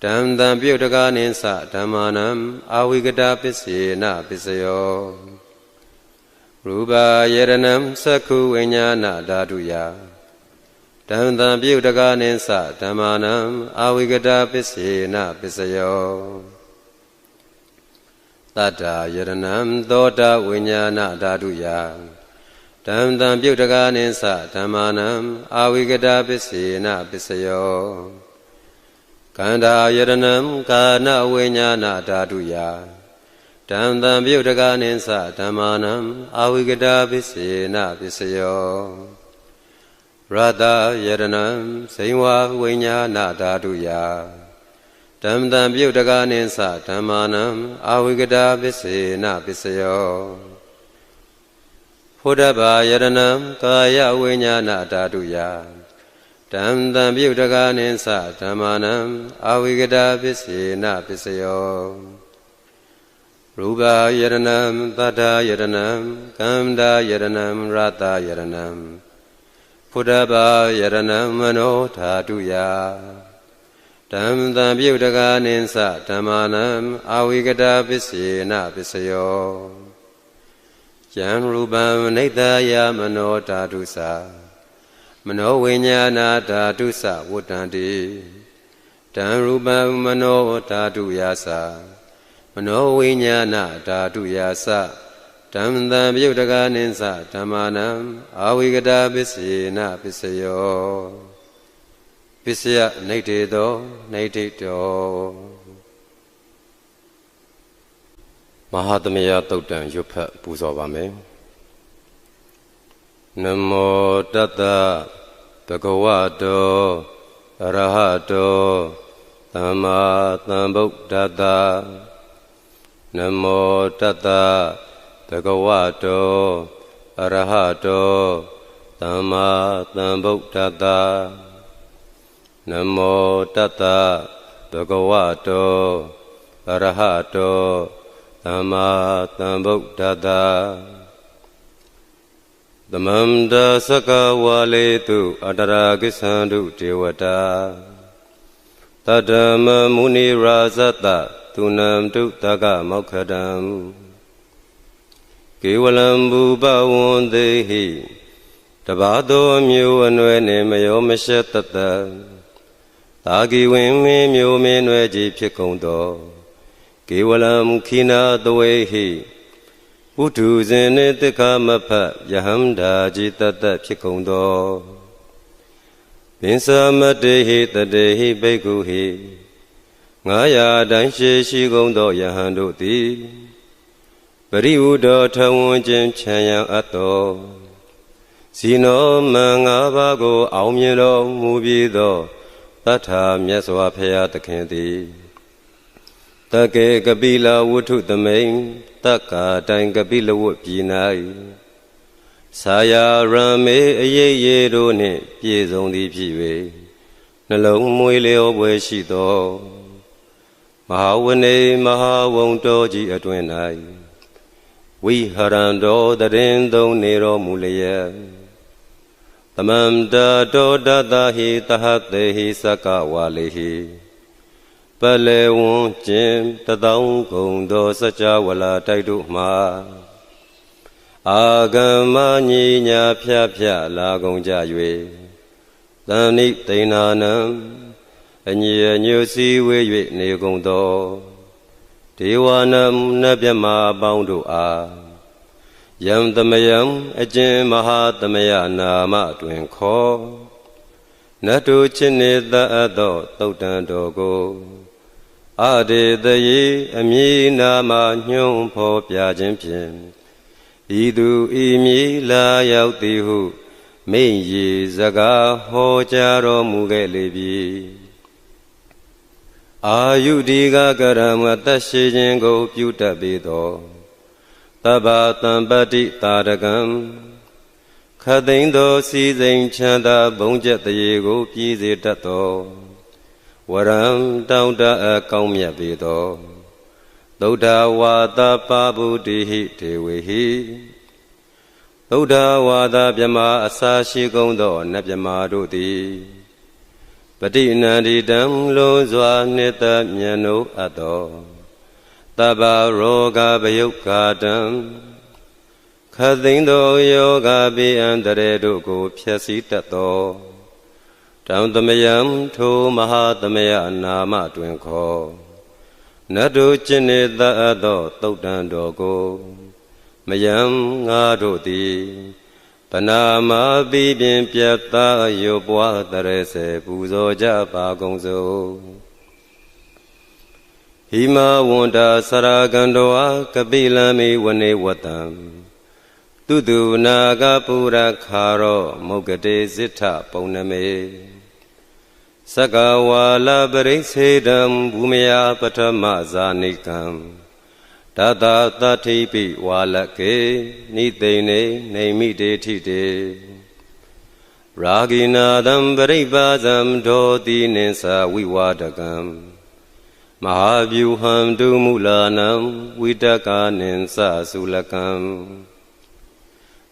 ဓမ္မတံပြုတ်တကာနိသဓမ္မာနံအဝိကတပစ္စေနပစ္စယောရူပယရဏံသက္ခုဝိညာဏဓာတုယဓမ္မတံပြုတ်တကာနိသဓမ္မာနံအဝိကတပစ္စေနပစ္စယောသတ္တယရဏံသောတာဝိညာဏဓာတုယဓမ္မတံပြုတ်တကာနိသဓမ္မာနံအဝိကတပစ္စေနပစ္စယောကန္ဓာယရဏံကာနဝိညာဏဓာတုယဓမ္မတံပြုတ်တကာနိသဓမ္မာနံအဝိကတပစ္စေနပစ္စယောရတယရဏံဇိဝဝိညာဏဓာတုယဓမ္မတံပြုတ်တကာနိသဓမ္မာနံအဝိကတပစ္စေနပစ္စယောဖုဒ္ဓဘာယရဏံကာယဝိညာဏဓာတုယဓမ္မတံပြုတ်တကာနိသဓမ္မာနံအဝိကတပစ္စေနပစ္စယောရူပယရဏံသတ္တယရဏံကန္ဓာယရဏံရတယရဏံဖုဒ္ဓဘာယရဏံမနောဓာတုယဓမ္မတံပြုတ်တကာနိသဓမ္မာနံအဝိကတပစ္စေနပစ္စယောယံရူပံနိတ္တယမနောဓာတုသမနောဝိညာဏဓာတုသဝတ္တန္တိတံရူပံမနောဓာတုယသမနောဝိညာဏဓာတုယဓမ္မတံပြုတ်တကာနိသဓမ္မာနံအဝိကတပစ္စေနပစ္စယောပစ္စယနိဋ္ဌေသောနိဋ္ဌိတောမဟာသမယသုတ်တံရွတ်ဖတ်ပူဇော်ပါမယ်နမောတတ္တဘဂဝတောအရဟတောသမ္မာသမ္ဗုဒ္ဓတ္တနမောတတ္တဘဂဝတောအရဟတောသမ္မာသမ္ဗုဒ္ဓတ္တနမောတတ္တဘဂဝတောအရဟတောသမ္မာသမ္ဗုဒ္ဓတ္တသမန္တသကဝါလေတုအတရာကိသန္တုဒေဝတာတတ္တမမုနိရာဇတသူနံတုတကမောက္ခတံကေဝလံဘူပဝန္တေဟိတဘာသောမျိုးအနွယ်နှင့်မယောမရှက်တတသာဂီဝင်မင်းမျိုးမင်းနွယ်ကြီးဖြစ်ကုန်သောကေဝလံခိနာသဝေဟိပုထုဇဉ်နှင့်တိခမဖတ်ယဟန္တာကြီးတတဖြစ်ကုန်သောပင်စမတေဟိတတေဟိဘိက္ခုဟိ900တိုင်းရှိကုန်သောယဟန်တို့သည် ပရိဟုတောထဝန်းခြင်းချမ်းရန်အပ်သောဇီနောမင်္ဂပါကိုအောင်မြင်တော်မူပြီးသောတထာမြတ်စွာဘုရားသခင်သည်တကေကပိလဝုထုသမိန်တက္ကာတိုင်ကပိလဝတ်ပြည်၌ဆာယာရမေအရေးရေတို့နှင့်ပြည့်စုံသည်ဖြစ်၍နှလုံးမွေးလျောပွဲရှိသောမဟာဝနေမဟာဝုံတော်ကြီးအတွင်၌ဝိဟရန္တောတရင်သုံးနေတော်မူလျက်သမန္တတောတတဟိတဟတေဟိစကဝါလေဟိပလေဝွန်ကျင်တသောင်းကုံသောစကြဝဠာတိုက်တို့မှာအာဂမညီညာဖြဖြလာကုန်ကြ၍သန္နိတိဏာနံအညီအညွတ်စည်းဝေး၍နေကုန်သောဒေဝနာနတ်မြတ်မာပေါင်းတို့အားယံသမယံအကျဉ်မဟာသမယနာမတွင်ခေါ်နတ်တို့ချစ်နေတတ်သောသုတ်တံတော်ကိုအဒေတယေအမည်နာမညွှန်းဖော်ပြခြင်းဖြင့်ဤသူဤမည်လာရောက်သည်ဟုမိန့်ရည်စကားဟောကြားတော်မူခဲ့လေပြီအာယုဒီကကရမတတ်ရှိခြင်းကိုပြုတတ်ပေသောသဗ္ဗတံပတ္တိတာရကံခသိန်းသောစီစိန်ချမ်းသာဘုံကျက်တရေကိုပြည်စေတတ်သောဝရံတောင်းတအကောင်းမြတ်ပေသောသုဒ္ဓဝါဒပါဗုတိဟိဒေဝေဟိသုဒ္ဓဝါဒမြမအစာရှိကုန်သောနတ်မြမတို့သည်ပတိနန္ဒီတံလုံးစွာနှစ်သက်မြတ်နိုးအပ်သောသဗ္ဗရောဂဗယုတ်ကာတံခသိန်းသောယောဂပိအန္တရေတို့ကိုဖျက်ဆီးတတ်သောတောင်သမယံထိုမဟာသမယနာမတွင်ခေါ်နတ်တို့ကျင့်နေတတ်သောသုတ်တံတော်ကိုမယံငါတို့သည်ပနာမပိပင်ပြတ်သားရုပ်ပွားတရေစေပူဇော်ကြပါကုန်စို့ဟိမဝန္တာစရာကန္တောကပိလမိဝနေဝတံတုတုနာဂပုရခါရောမုဂတေဇိထပုံနမေစကဝါလပရိစေတံဘူမယပထမဇာနိကံတတသတိပိဝါလကေနိသိနေနေမိတေထိတေရာဂိနာတံပရိပါဇံဒောတိနိသဝိဝါဒကံမဟာဗျူဟံတုမူလာနံဝိတကာနိသသုလကံ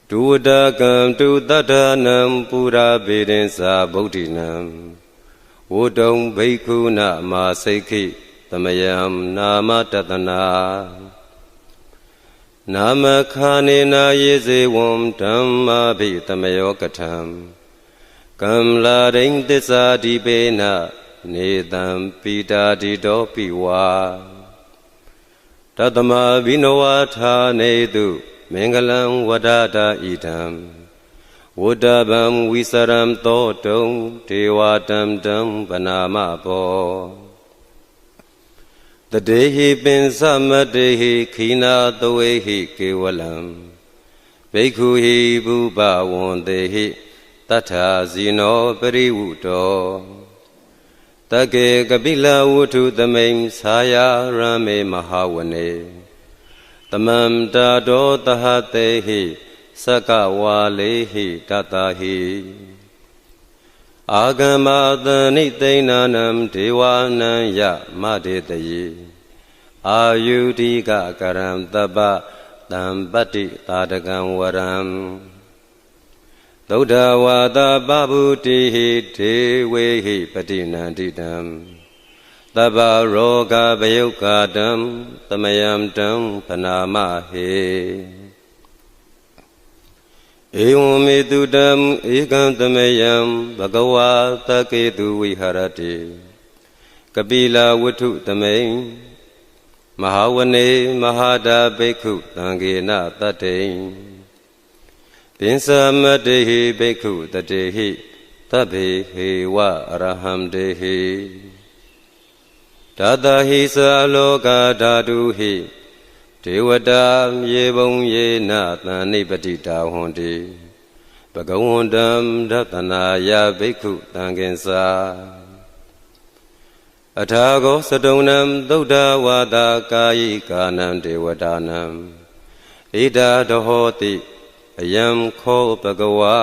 ဒုဝတကံတုတတ္ထနံပုရာဘေဒင်္စာဗုဒ္ဓိနံဝုတုံဘိက္ခုနမာစိက္ခိသမယံနာမတတနာနာမခာနေနာယေဇေဝံဓမ္မာဘိသမယောကထံကမ္လာရိဉ္သစ္စာဒီပေနနေတံပိတာတိတောပိဝါတတမဘိနဝါထာနေတုမင်္ဂလံဝဒတာဣဒံဝုဒ္ဓဗံဝိစရံသောတုံဒေဝတံတံဗနာမဘောတတေဟိပင်သမတေဟိခိနာသဝေဟိကေဝလံဘိက္ခုဟိဘုဘဝန္တေဟိတထာဇိနောပရိဝုတောတကေကပိလဝုထုသမိန်ဆာယာရမေမဟာဝနေသမန္တာတောတဟတေဟိစကဝါလေဟိတတဟိအာဂမသနိသိဏနံဒေဝနံယမတေတယေအာယုတိကကရံတပ္ပတံပတ္တိတာတကံဝရံသုဒ္ဓဝါဒပဗုတိဟိဒေဝေဟိပတိနန္တိတံသဗ္ဗရောဂဗယုတ်ကာတံသမယံတံပနာမဟေဧဝံမေတုတံဧကံသမယံဘဂဝါတကေတုဝိဟရတိကပိလဝတ္ထုသမိန်မဟာဝနေမဟာတာဘိက္ခုသံဃေနတတ္တိပင်သမတေဟိဘိက္ခုတတေဟိသဗ္ဗေဟေဝအရဟံတေဟိတတဟိသလောကဓာတုဟိ ဒေဝတာယေဘုံယေနသန္နိပတိတာဟွန်တိဘဂဝန္တံဒသနာယဘိက္ခုသံဃင်္စာအထာဂောစတုံနံသုဒ္ဓဝါဒကာယိကာနံဒေဝတာနံဣဒာဒဟောတိအယံခောဘဂဝါ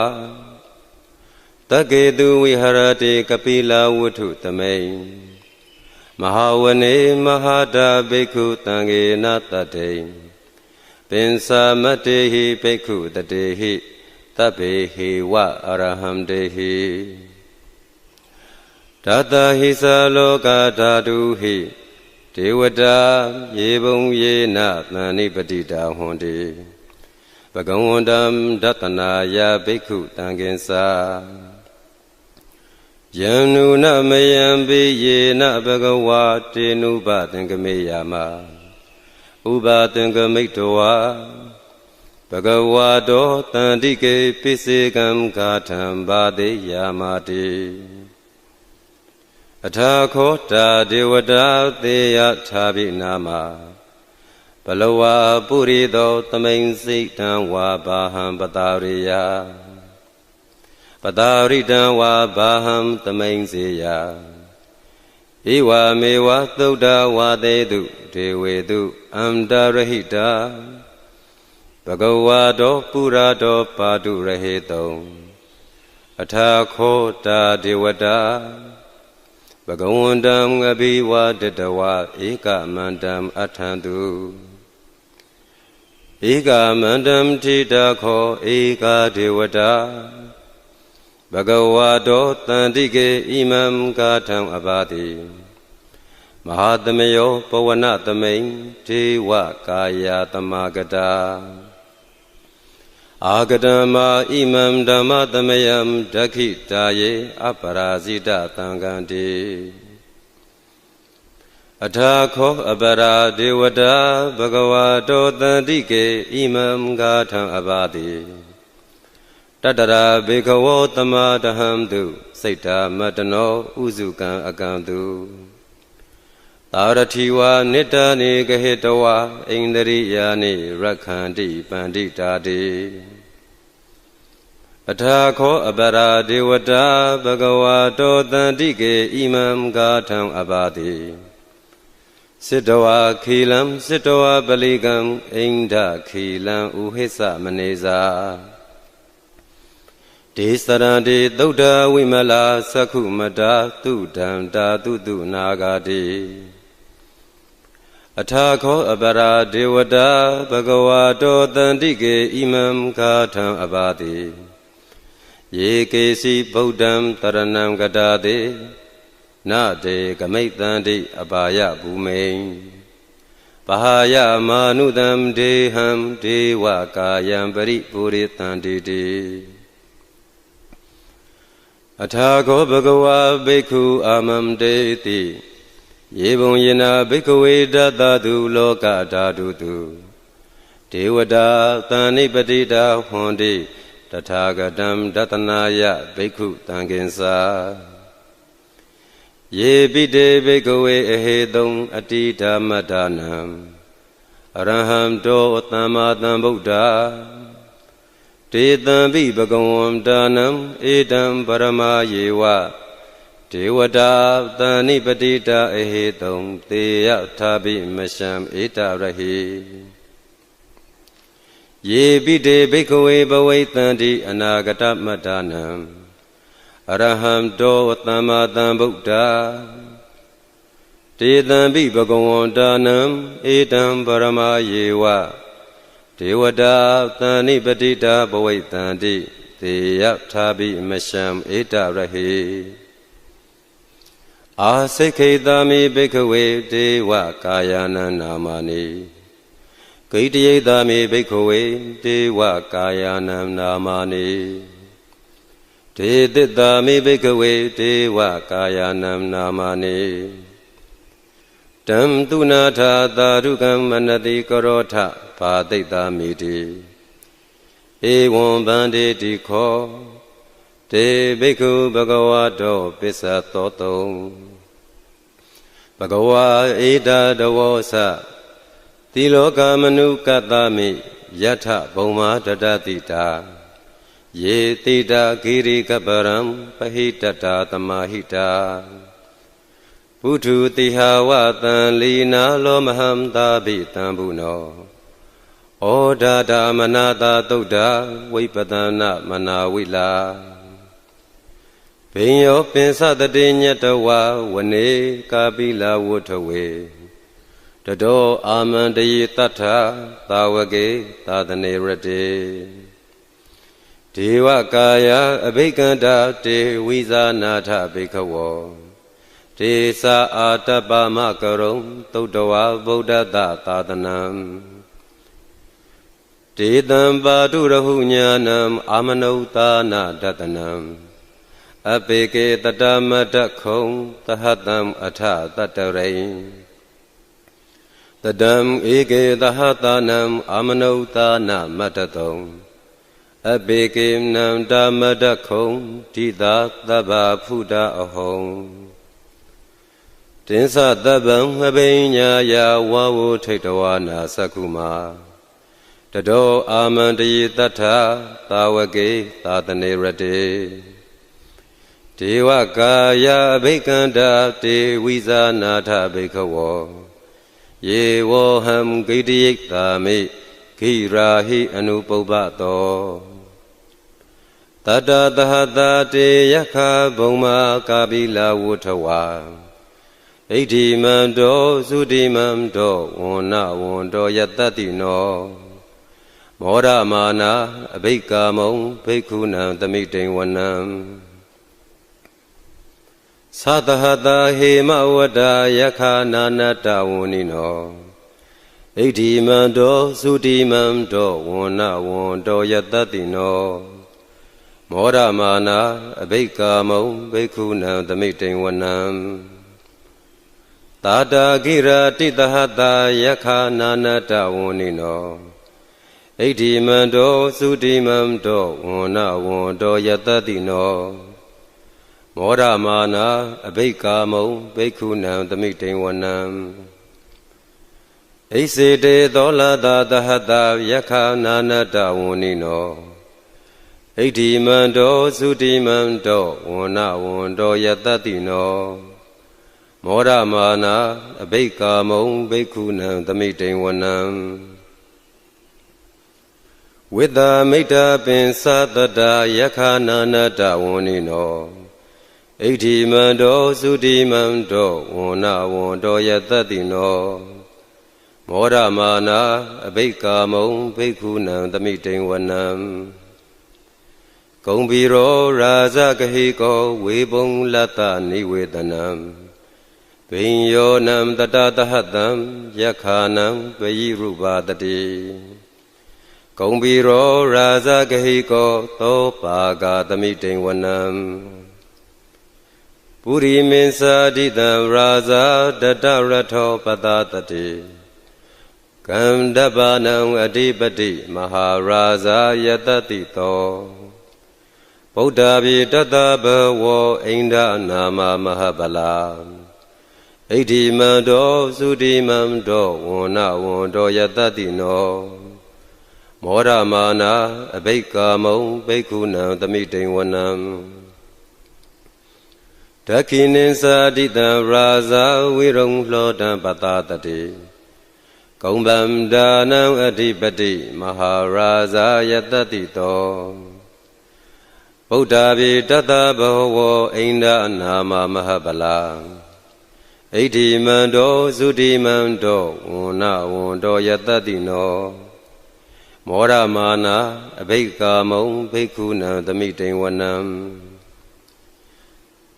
တကေတုဝိဟရတိကပိလဝတ္ထုသမိန်မဟာဝနေမဟာတာဘိက္ခုသံဃေနတတေပင်စာမတေဟိဘိက္ခုတတေဟိတဗ္ဗေဟိဝအရဟံတေဟိဓာတဟိသလောကဓာတုဟိဒေဝတာယေဘုံယေနသန္နိပတိတာဟွန်တိဘဂဝန္တံဒသနာယဘိက္ခုသံဃင်္စာယံနုနမယံပိယေနဘဂဝါတေနုပသင်္ကမေယမဥပသင်္ကမိတ္တဝါဘဂဝါတောတန္တိကေပိစေကံဂါထံဘာတိယာမတိအထာခောတာဒေဝတာသေယထာဘိနာမဘလဝါပုရိသောသမိန်စိတ်တံဝါဘာဟံပတာရိယပတာရိတံဝါဘာဟံသမိန်စေယဧဝမေဝသုဒ္ဓဝါသေတုဒေဝေတုအန္တရဟိတာဘဂဝါတောပုရာတောပါတုရဟေတုံအထာခောတာဒေဝတာဘဂဝန္တံအဘိဝါဒတဝါဧကမန္တံအထံတုဧကမန္တံထိတာခောဧကဒေဝတာဘဂဝါတောတန္တိကေဣမံဂါထံအဘာတိမဟာသမယောပဝနသမိန်ဒေဝကာယသမဂတာအာဂတမဣမံဓမ္မသမယံဒခိတာယေအပရာဇိတသံဃံတိအထာခောအပရာဒေဝတာဘဂဝါတောတန္တိကေဣမံဂါထံအဘာတိတတရာဘေခဝောတမတဟံတုစိတ်တာမတနောဥစုကံအကံတုသာရတိဝါနိတ္တနိဂဟိတဝါဣန္ဒရိယာနိရက္ခန္တိပန္တိတာတိအထာခောအပရာဒေဝတာဘဂဝါတောတန္တိကေဣမံဂါထံအဘာတိစိတဝါခေလံစိတဝါပလိကံဣန္ဒခေလံဥဟိသမနေဇာဒေသရန္တိသုဒ္ဓဝိမလာသက္ခုမတာတုဒံတာတုတုနာဂာတိအထာခောအပရာဒေဝတာဘဂဝါတောတန္တိကေဣမံဂါထံအဘာတိယေကေစီဗုဒ္ဓံတရဏံကတာတိနတေကမိတ်တန္တိအပါယဘူမိန်ဘာယမာနုတံဒေဟံဒေဝကာယံပရိပုရိတန္တိတိအထာခောဘဂဝါဘိက္ခုအာမံတေတိယေဘုံယေနဘိက္ခဝေဒသတုလောကဓာတုတုဒေဝတာသန္နိပတိတာဟွန်တိတထာဂတံဒသနာယဘိက္ခုသံဃင်္စာယေပိတေဘိက္ခဝေအဟေတုံအတိဓမ္မဒါနံအရဟံတောသမ္မာသမ္ဗုဒ္ဓတေတံပိဘဂဝန္တာနံဧတံပရမယေဝဒေဝတာသန္နိပတိတာအဟေတုံသေယထာပိမရှံဧတရဟိယေပိတေဘိက္ခဝေဘဝိတန္တိအနာဂတမတ္တနံအရဟံတောသမ္မာသမ္ဗုဒ္ဓတေတံပိဘဂဝန္တာနံဧတံပရမယေဝဒေဝတာသန္နိပတိတာဘဝိတန္တိသေယထာပိမရှံဧတရဟိအာစိခိတာမိဘိက္ခဝေဒေဝကာယနံနာမနိဂိတယေတာမိဘိက္ခဝေဒေဝကာယနံနာမနိဒေတိတာမိဘိက္ခဝေဒေဝကာယနံနာမနိတံသူနာထာသာရုကံမနတိကရောထဘာတိတာမိတိဧဝံဗန္တိတိခောတေဘိက္ခုဘဂဝါတောပစ္စသောတုံဘဂဝါဧတတဝောသသ တိလောကမနုကတ္တမိယထဘုံမာတတတိတာယေတိတာဂိရိကပရံပဟိတတာသမာဟိတာပုထုတိဟာဝတံလီနာလောမဟံသာဘိတံဘုနောဩဒါဒမနာတာသုဒ္ဓဝိပဒနာမနာဝိလာဘိညောပင်စတတိညတဝဝနေကာပိလာဝုထဝေတတောအာမန္တယေတထသာဝကေသာသနေရတေဒေဝကာယအဘိက္ခန္တာတေဝိဇာနာထဘိက္ခဝောတေသာအာတပမကရုံသုတ္တဝါဗုဒ္ဓတသာသနံတေတံပါတုရဟုညာနံအာမနုဿာနာတတနံအပေကေတတမတခုံသဟတံအထတတရိတတံဧကေသဟတနံအာမနုဿာနာမတတုံအပေကေနံဓမ္မတခုံဓိတာသဗ္ဗဖုဒအဟုံတင်္စသဗ္ဗံဟဘိညာယဝဝုထိတဝနာသက္ခုမာတတောအာမန္တယေတထသာဝကေသာသနေရတေဒေဝကာယအဘိက္ခန္တာတေဝိဇာနာထဘိက္ခဝောယေဝောဟံဂိတိယိတာမိဂိရာဟိအနုပုပ္ပတောတတသဟတာတေယခဘုံမာကာပိလာဝုထဝါဣဋ္ဌိမန္တောသုတိမန္တောဝန္နဝန္တောယတ္တိနောမောရမာနာအဘိက္ကာမုံဘိက္ခုနံသမိတိံဝနံသတဟတာဟေမဝတ္တယခာနာနတဝန္နိနောဣဋ္ဌိမန္တောသုတိမန္တောဝန္နဝန္တောယတ္တိနောမောရမာနာအဘိက္ကာမုံဘိက္ခုနံသမိတိံဝနံတာတာဂိရာတိတဟတာယခာနာနတဝန္နိနောဣဋ္ဌိမန္တောသုတိမန္တောဝန္နဝန္တောယတ္တိနောမောရမာနာအဘိက္ကာမုံဘိက္ခုနံသမိတိံဝနံဣစေတေသောလတာတဟတာယခာနာနတဝန္နိနောဣဋ္ဌိမန္တောသုတိမန္တောဝန္နဝန္တောယတ္တိနောမောရမာနာအဘိက္ကာမုံဘိက္ခုနံသမိတိံဝနံဝိတ္တမိတ္တပင်သတတယခာနာနတဝန္နိနောဣဋ္ဌိမန္တောသုတိမန္တောဝန္နဝန္တောယတ္တိနောမောရမာနာအဘိက္ကာမုံဘိက္ခုနံသမိတိံဝနံဂုံဘီရောရာဇဂဟိကောဝေဘုံလတ္တနိဝေဒနံဘိညောနံတတသဟတံယခာနံပယိရုပါတတိဂုံဘီရောရာဇဂဟိကောသောပါဂာသမိတိံဝနံပုရိမင်းစာဒိတံရာဇာတတရထောပတတတိကန္ဓပနံအဓိပတိမဟာရာဇာယတတိတောဗုဒ္ဓဘိတတဘဝောဣန္ဒနာမမဟပလာဣဋ္ဌိမန္တောသုတိမန္တောဝန္နဝန္တောယတတိနောမောရမာနာအဘိက္ကာမုံဘိက္ခုနံသမိတိံဝနံဒခိနိသဒိတံရာဇာဝိရုံဟလောတံပတတတိကုံဗန္ဒါနံအဓိပတိမဟာရာဇာယတတိတောဗုဒ္ဓဘိတတဘဝောဣန္ဒနာမမဟပလာဣဋ္ဌိမန္တောသုတိမန္တောဝန္နဝန္တောယတတိနောမောရမာနာအဘိက္ကာမုံဘိက္ခုနံသမိတိံဝနံ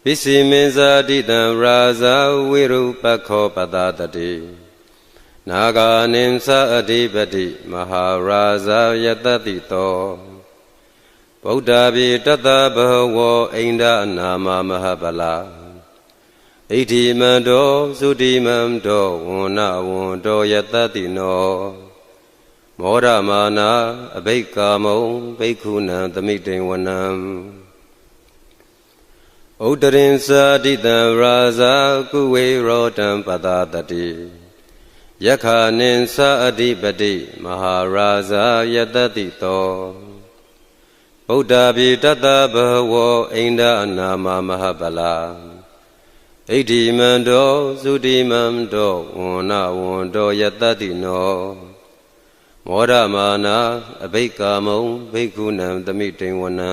ပစ္စည်းမင်းဇာတိတံရာဇာဝိရုပခောပတတတိနာဂာနိသအဓိပတိမဟာရာဇာယတတိတောဗုဒ္ဓဘိတတဘဝောဣန္ဒနာမမဟပလာဣဋ္ဌိမန္တောသုတိမန္တောဝန္နဝန္တောယတတိနောမောရမာနာအဘိက္ကာမုံဘိက္ခုနံသမိတိံဝနံဥဒ္ဒရင်္စာတိတံရာဇာကုဝေရောတံပတတတိ ယက္ခာနိသအဓိပတိမဟာရာဇာယတတိတောဗုဒ္ဓဘိတတဘဝောအိန္ဒအနာမမဟပလာဣတိမန္တောသုတိမန္တောဝန္နဝန္တောယတတိနောမောရမာနာအဘိကာမုံဘိက္ခုနံသမိတိဝနံ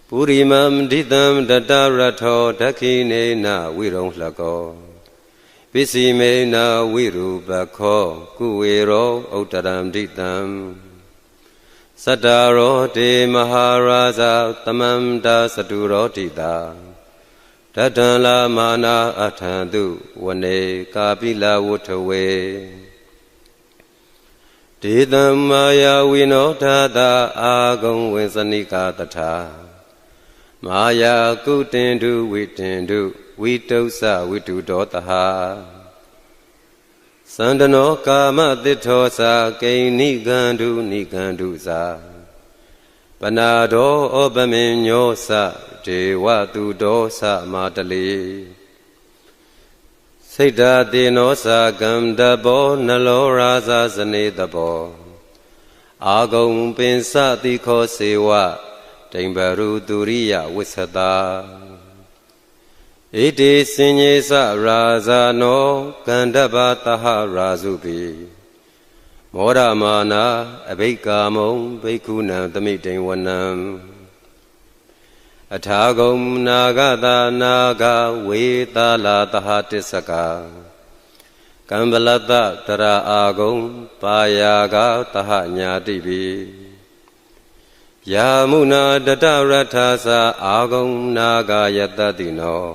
ပုရိမံဒိတံတတရထောဒခိနေနဝိရုံလှကောပစ္စည်းမေနဝိရူပခောကုဝေရောဥတ္တရံဒိတံသတ္တရောတေမဟာရာဇာသမန္တာသတုရောတိတာတတံလာမာနာအထံတုဝနေကာပိလဝုထဝေဒေတံမာယာဝိနောထာတာအာဂုံဝေစနိကာတထာမာယာကုတင်တုဝိတင်တုဝိတုစဝိတုတောတဟာသန္တနောကာမတိထောစာကိဏိကန္တုနိကန္တုစာပနာဒောဩပမင်ညောစဒေဝတုဒောသမာတလေစိတ်ဓာတေနောစာကံတဘောနလောရာဇာဇနေတဘောအာဂုံပင်စတိခောစေဝတိံဘရုတုရိယဝိသတာဣတိစဉ္ညေစရာဇာနောကန္တဗတဟရာဇုပိမောရမာနာအဘိကာမုံဘိက္ခုနံသမိတိဝနံအထာဂုံနာဂတာနာဂဝေတာလာတဟတစ္စကကံဗလတတရာအာဂုံပါယာဂတဟညာတိပိယာမုနာတတရထသာအာဂုံနာဂယတတိနော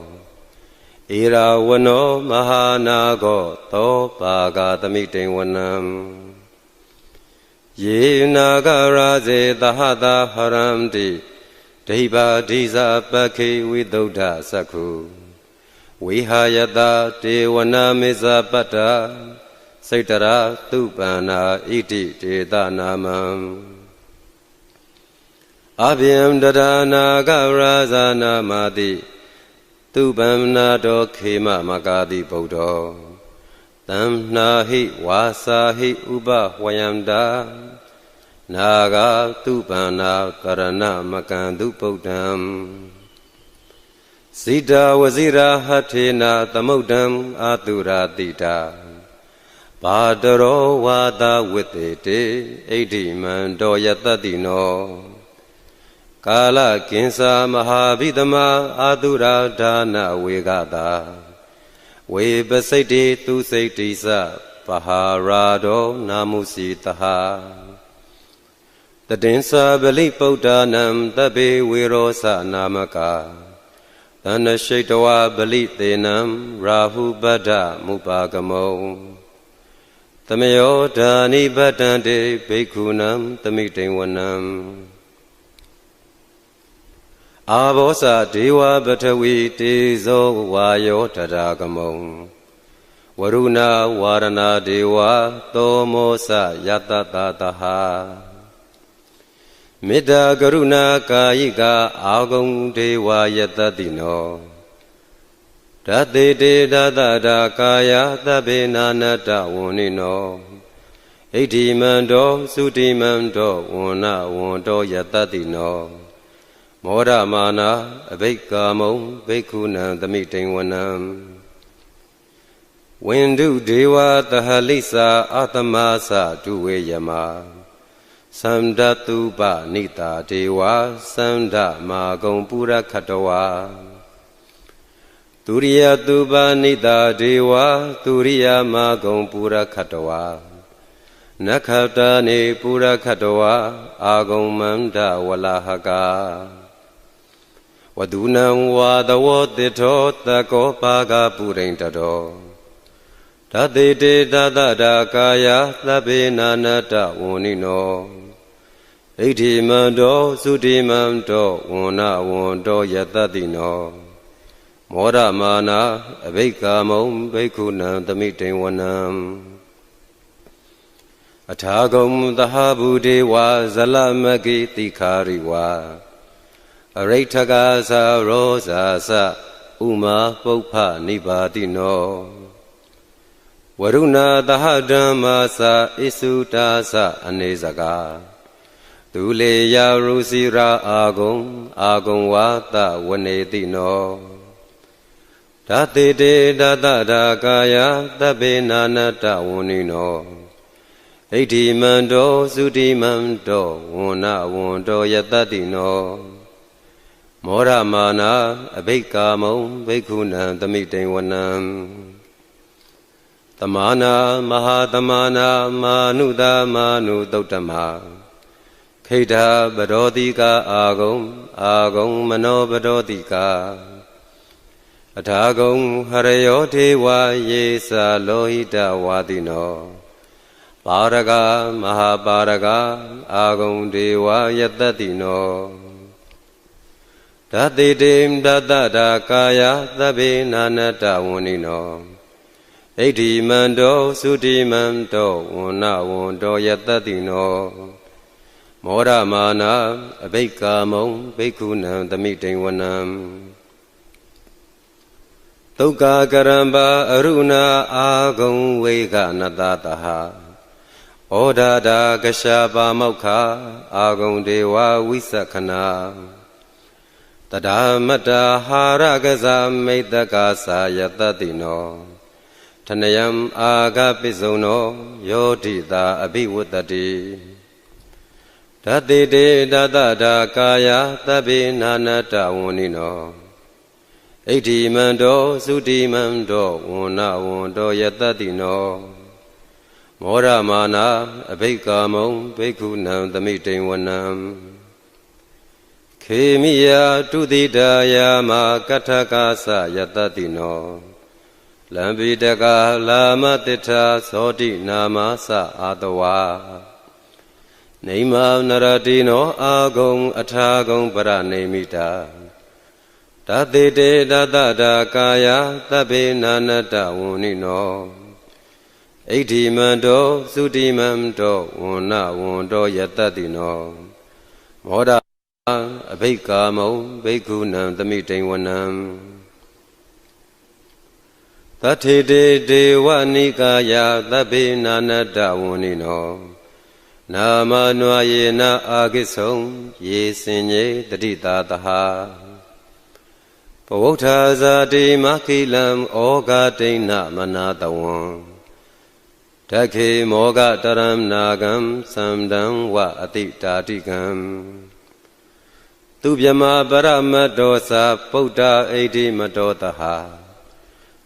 ဣရာဝနောမဟာနာဂောသောပါဂသမိတိဝနံယေနာဂရာဇေသဟတာဟရန္တိဒိဗာဒိဇာပခေဝိသုဒ္ဓသက္ခုဝိဟာယတတေဝနာမေဇပတ္တာစိတ္တရာသုပန္နာဣတိတေသနာမံအဘိယံတရနာဂရာဇာနာမတိသုပန္နာတောခေမမကာတိဗုဒ္ဓောတံနာဟိဝါစာဟိဥပဝယန္တာနာဂသုပန္နာကရဏမကံတုဗုဒ္ဓံဇိတာဝဇိရာဟထေနာသမုဒ္ဒံအာတုရာတိတာဘာတရောဝါဒဝိတေတေဣဋ္ဌိမန္တောယတတိနောကာလကိဉ္စာမဟာဗိသမအာတုရာဒါနဝေဂတာဝေပစိတ်တေသူစိတ်တိစပဟာရာဒောနာမုစီတဟတတိဉ္စာဗလိပုဒ္ဒနံတပေဝေရောသနာမကာသန္နရှိတဝဗလိသေနံရာဟုပတ္တမုပါကမောသမယောဓာနိဗတ္တံတေဘိက္ခုနံသမိတိဝနံအာဘောဇဒေဝပထဝီတေဇောဝါယောတရာကမုံဝရုဏဝါရဏဒေဝသောမောစယတတတဟမေတ္တာကရုဏာကာယိကအာဂုံဒေဝယတတိနောဓာတေတေဓာတတာကာယသဗ္ဗေနာနတဝန္နိနောဣဋ္ဌိမန္တောသုတိမန္တောဝန္နဝန္တောယတတိနောမောရမာနာအဘိကာမုံဘိက္ခုနံသမိတိဝနံဝန္ဓုဒေဝသဟလိစာအာတမသဒုဝေယမသန္ဒတုပနိတာဒေဝသန္ဒမာဂုံပုရခတဝါသူရိယတုပနိတာဒေဝသူရိယမာဂုံပုရခတဝါနခတာနေပုရခတဝါအာဂုံမန္တဝလဟကာဝဒုနံဝါသဝတိထောတကောပါကပုရိန္တတောဓာတေတေသတတာကာယသဗ္ဗေနာနတဝန္နိနောဣဋ္ဌိမန္တောသုတိမန္တောဝန္နဝန္တောယတတိနောမောရမာနာအဘိကာမုံဘိက္ခုနံသမိတိဝနံအထာဂုံသဟဗုဒေဝဇလမကိတိခာရိဝါအရိဋ္ဌကာသရောဇာသဥမာပုပ္ဖနိပါတိနော Waruna Dahadamasa Isutasa Anezaka Dule Yarusira Agum Wata Wanedino Dati de Dada Kaya Tabenanata Unino Eti Mando Sudi Mando Una Wundo Yatadino Mora Mana Abekamo Bekuna Tamite Wanam Tamana Mahatamana Manuda Manu Dotama Keda Badodika Agum Mano Badodika Atagum Harayote Wa Yesa Lohita Wadino Paraga Mahabaraga Agum Dewa Yatadino Dati Dada Kaya Tabe Nanata Unino Eti Mando Sudi Mando Una Wundo Yatadino Mora Mana Abekamo Bekuna Tamite Wanam Toka Karamba Aruna Agum Vega Nadataha Oda Da Gashaba Mokha Agum Dewa Visakana Tada Mata Haragaza Medakasa Yatadino Tanayam Agapizono Yodita Abiwutati Dati de Dada Kaya Tabi Nanata Unino Eti Mando Sudi Mando Una Wundo Yatadino Mora Mana Abekamo Bekuna Tamite Wanam Kemiya Tudidaya Ma Katakasa Yatadino Lambidaka Lama Tita Soti Namasa Adawa Nema Naradino Agum Atagum Paranemita Dati de Dada Kaya Tabe Nanata Unino Eti Mando Sudi Mando Una Wundo Yatadino Moda Abekamo Bekunam Tamite Wanam Tati de Dewa Nikaya Tabe Nanata Unino Nama Nwayena Agisong Yesinye Tadita Taha Pavota Zati Makilam Oga Dena Manatawon Take Moga Taram Nagam Samdam Wa Atitatikam Tubyama Paramadosa Pouta Edi Madotaha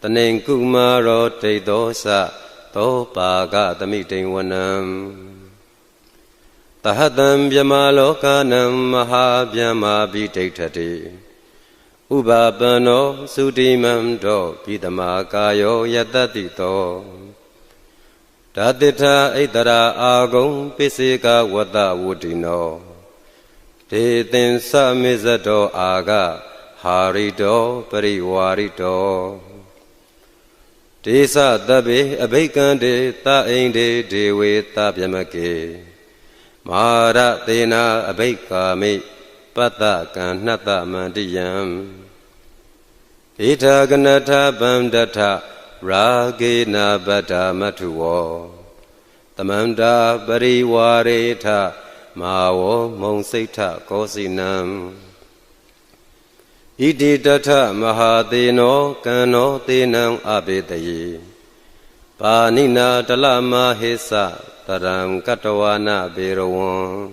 Taning Kumaro Te Dosa Topaga Tamite Wanam Tahatam Byamalokanam Mahabyama Bidetati Ubabano Sudimam Do Bidamakayo Yatadito Dadita Itara Agum Pisika Wata Wudino Te Tinsa Mizato Aga Harido Pariwarito Tesa Tabe Abekande Ta Inde Dewe Tabyamake Mara Tena Abekame Pata Kanata Mandiyam Ita Ganata Bandata Ragena Bata Matuo Tamanda Bariwareta Mawo Monseta Kosinam Iti Data Mahadino Kano Tinam Abitayi Panina Talama Hisa Taram Katawana Birawon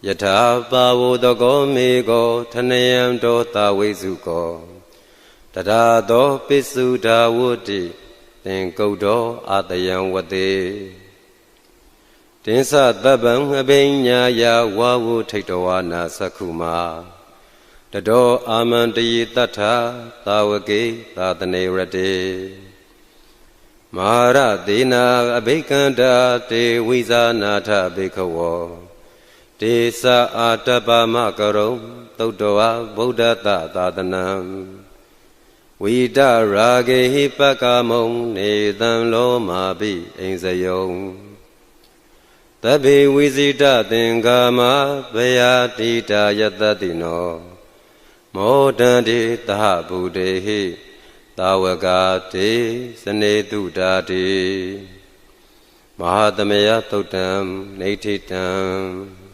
Yata Bawo Dogo Migo Tanayam Do Tawizuko Tada Do Pisu Dawudi Then Godo Atayam Wade Tinsa Tabam Abinya Ya Wawu Taitowana Sakuma Tado Amandi Tata Tawagi Tatane Rade Mara Dina Abekanda Te Wizanata Bekawo Tesa Ataba Makarom Todoa Bodata Tadanam Vida Rage Hipakamon Nedan Lomabi Inzayong Tabi Wizita Dingama Bayatita Yatadino Modandi Tahabudehi Tawagati Sanetu Dati Mahatamaya Totam Natitam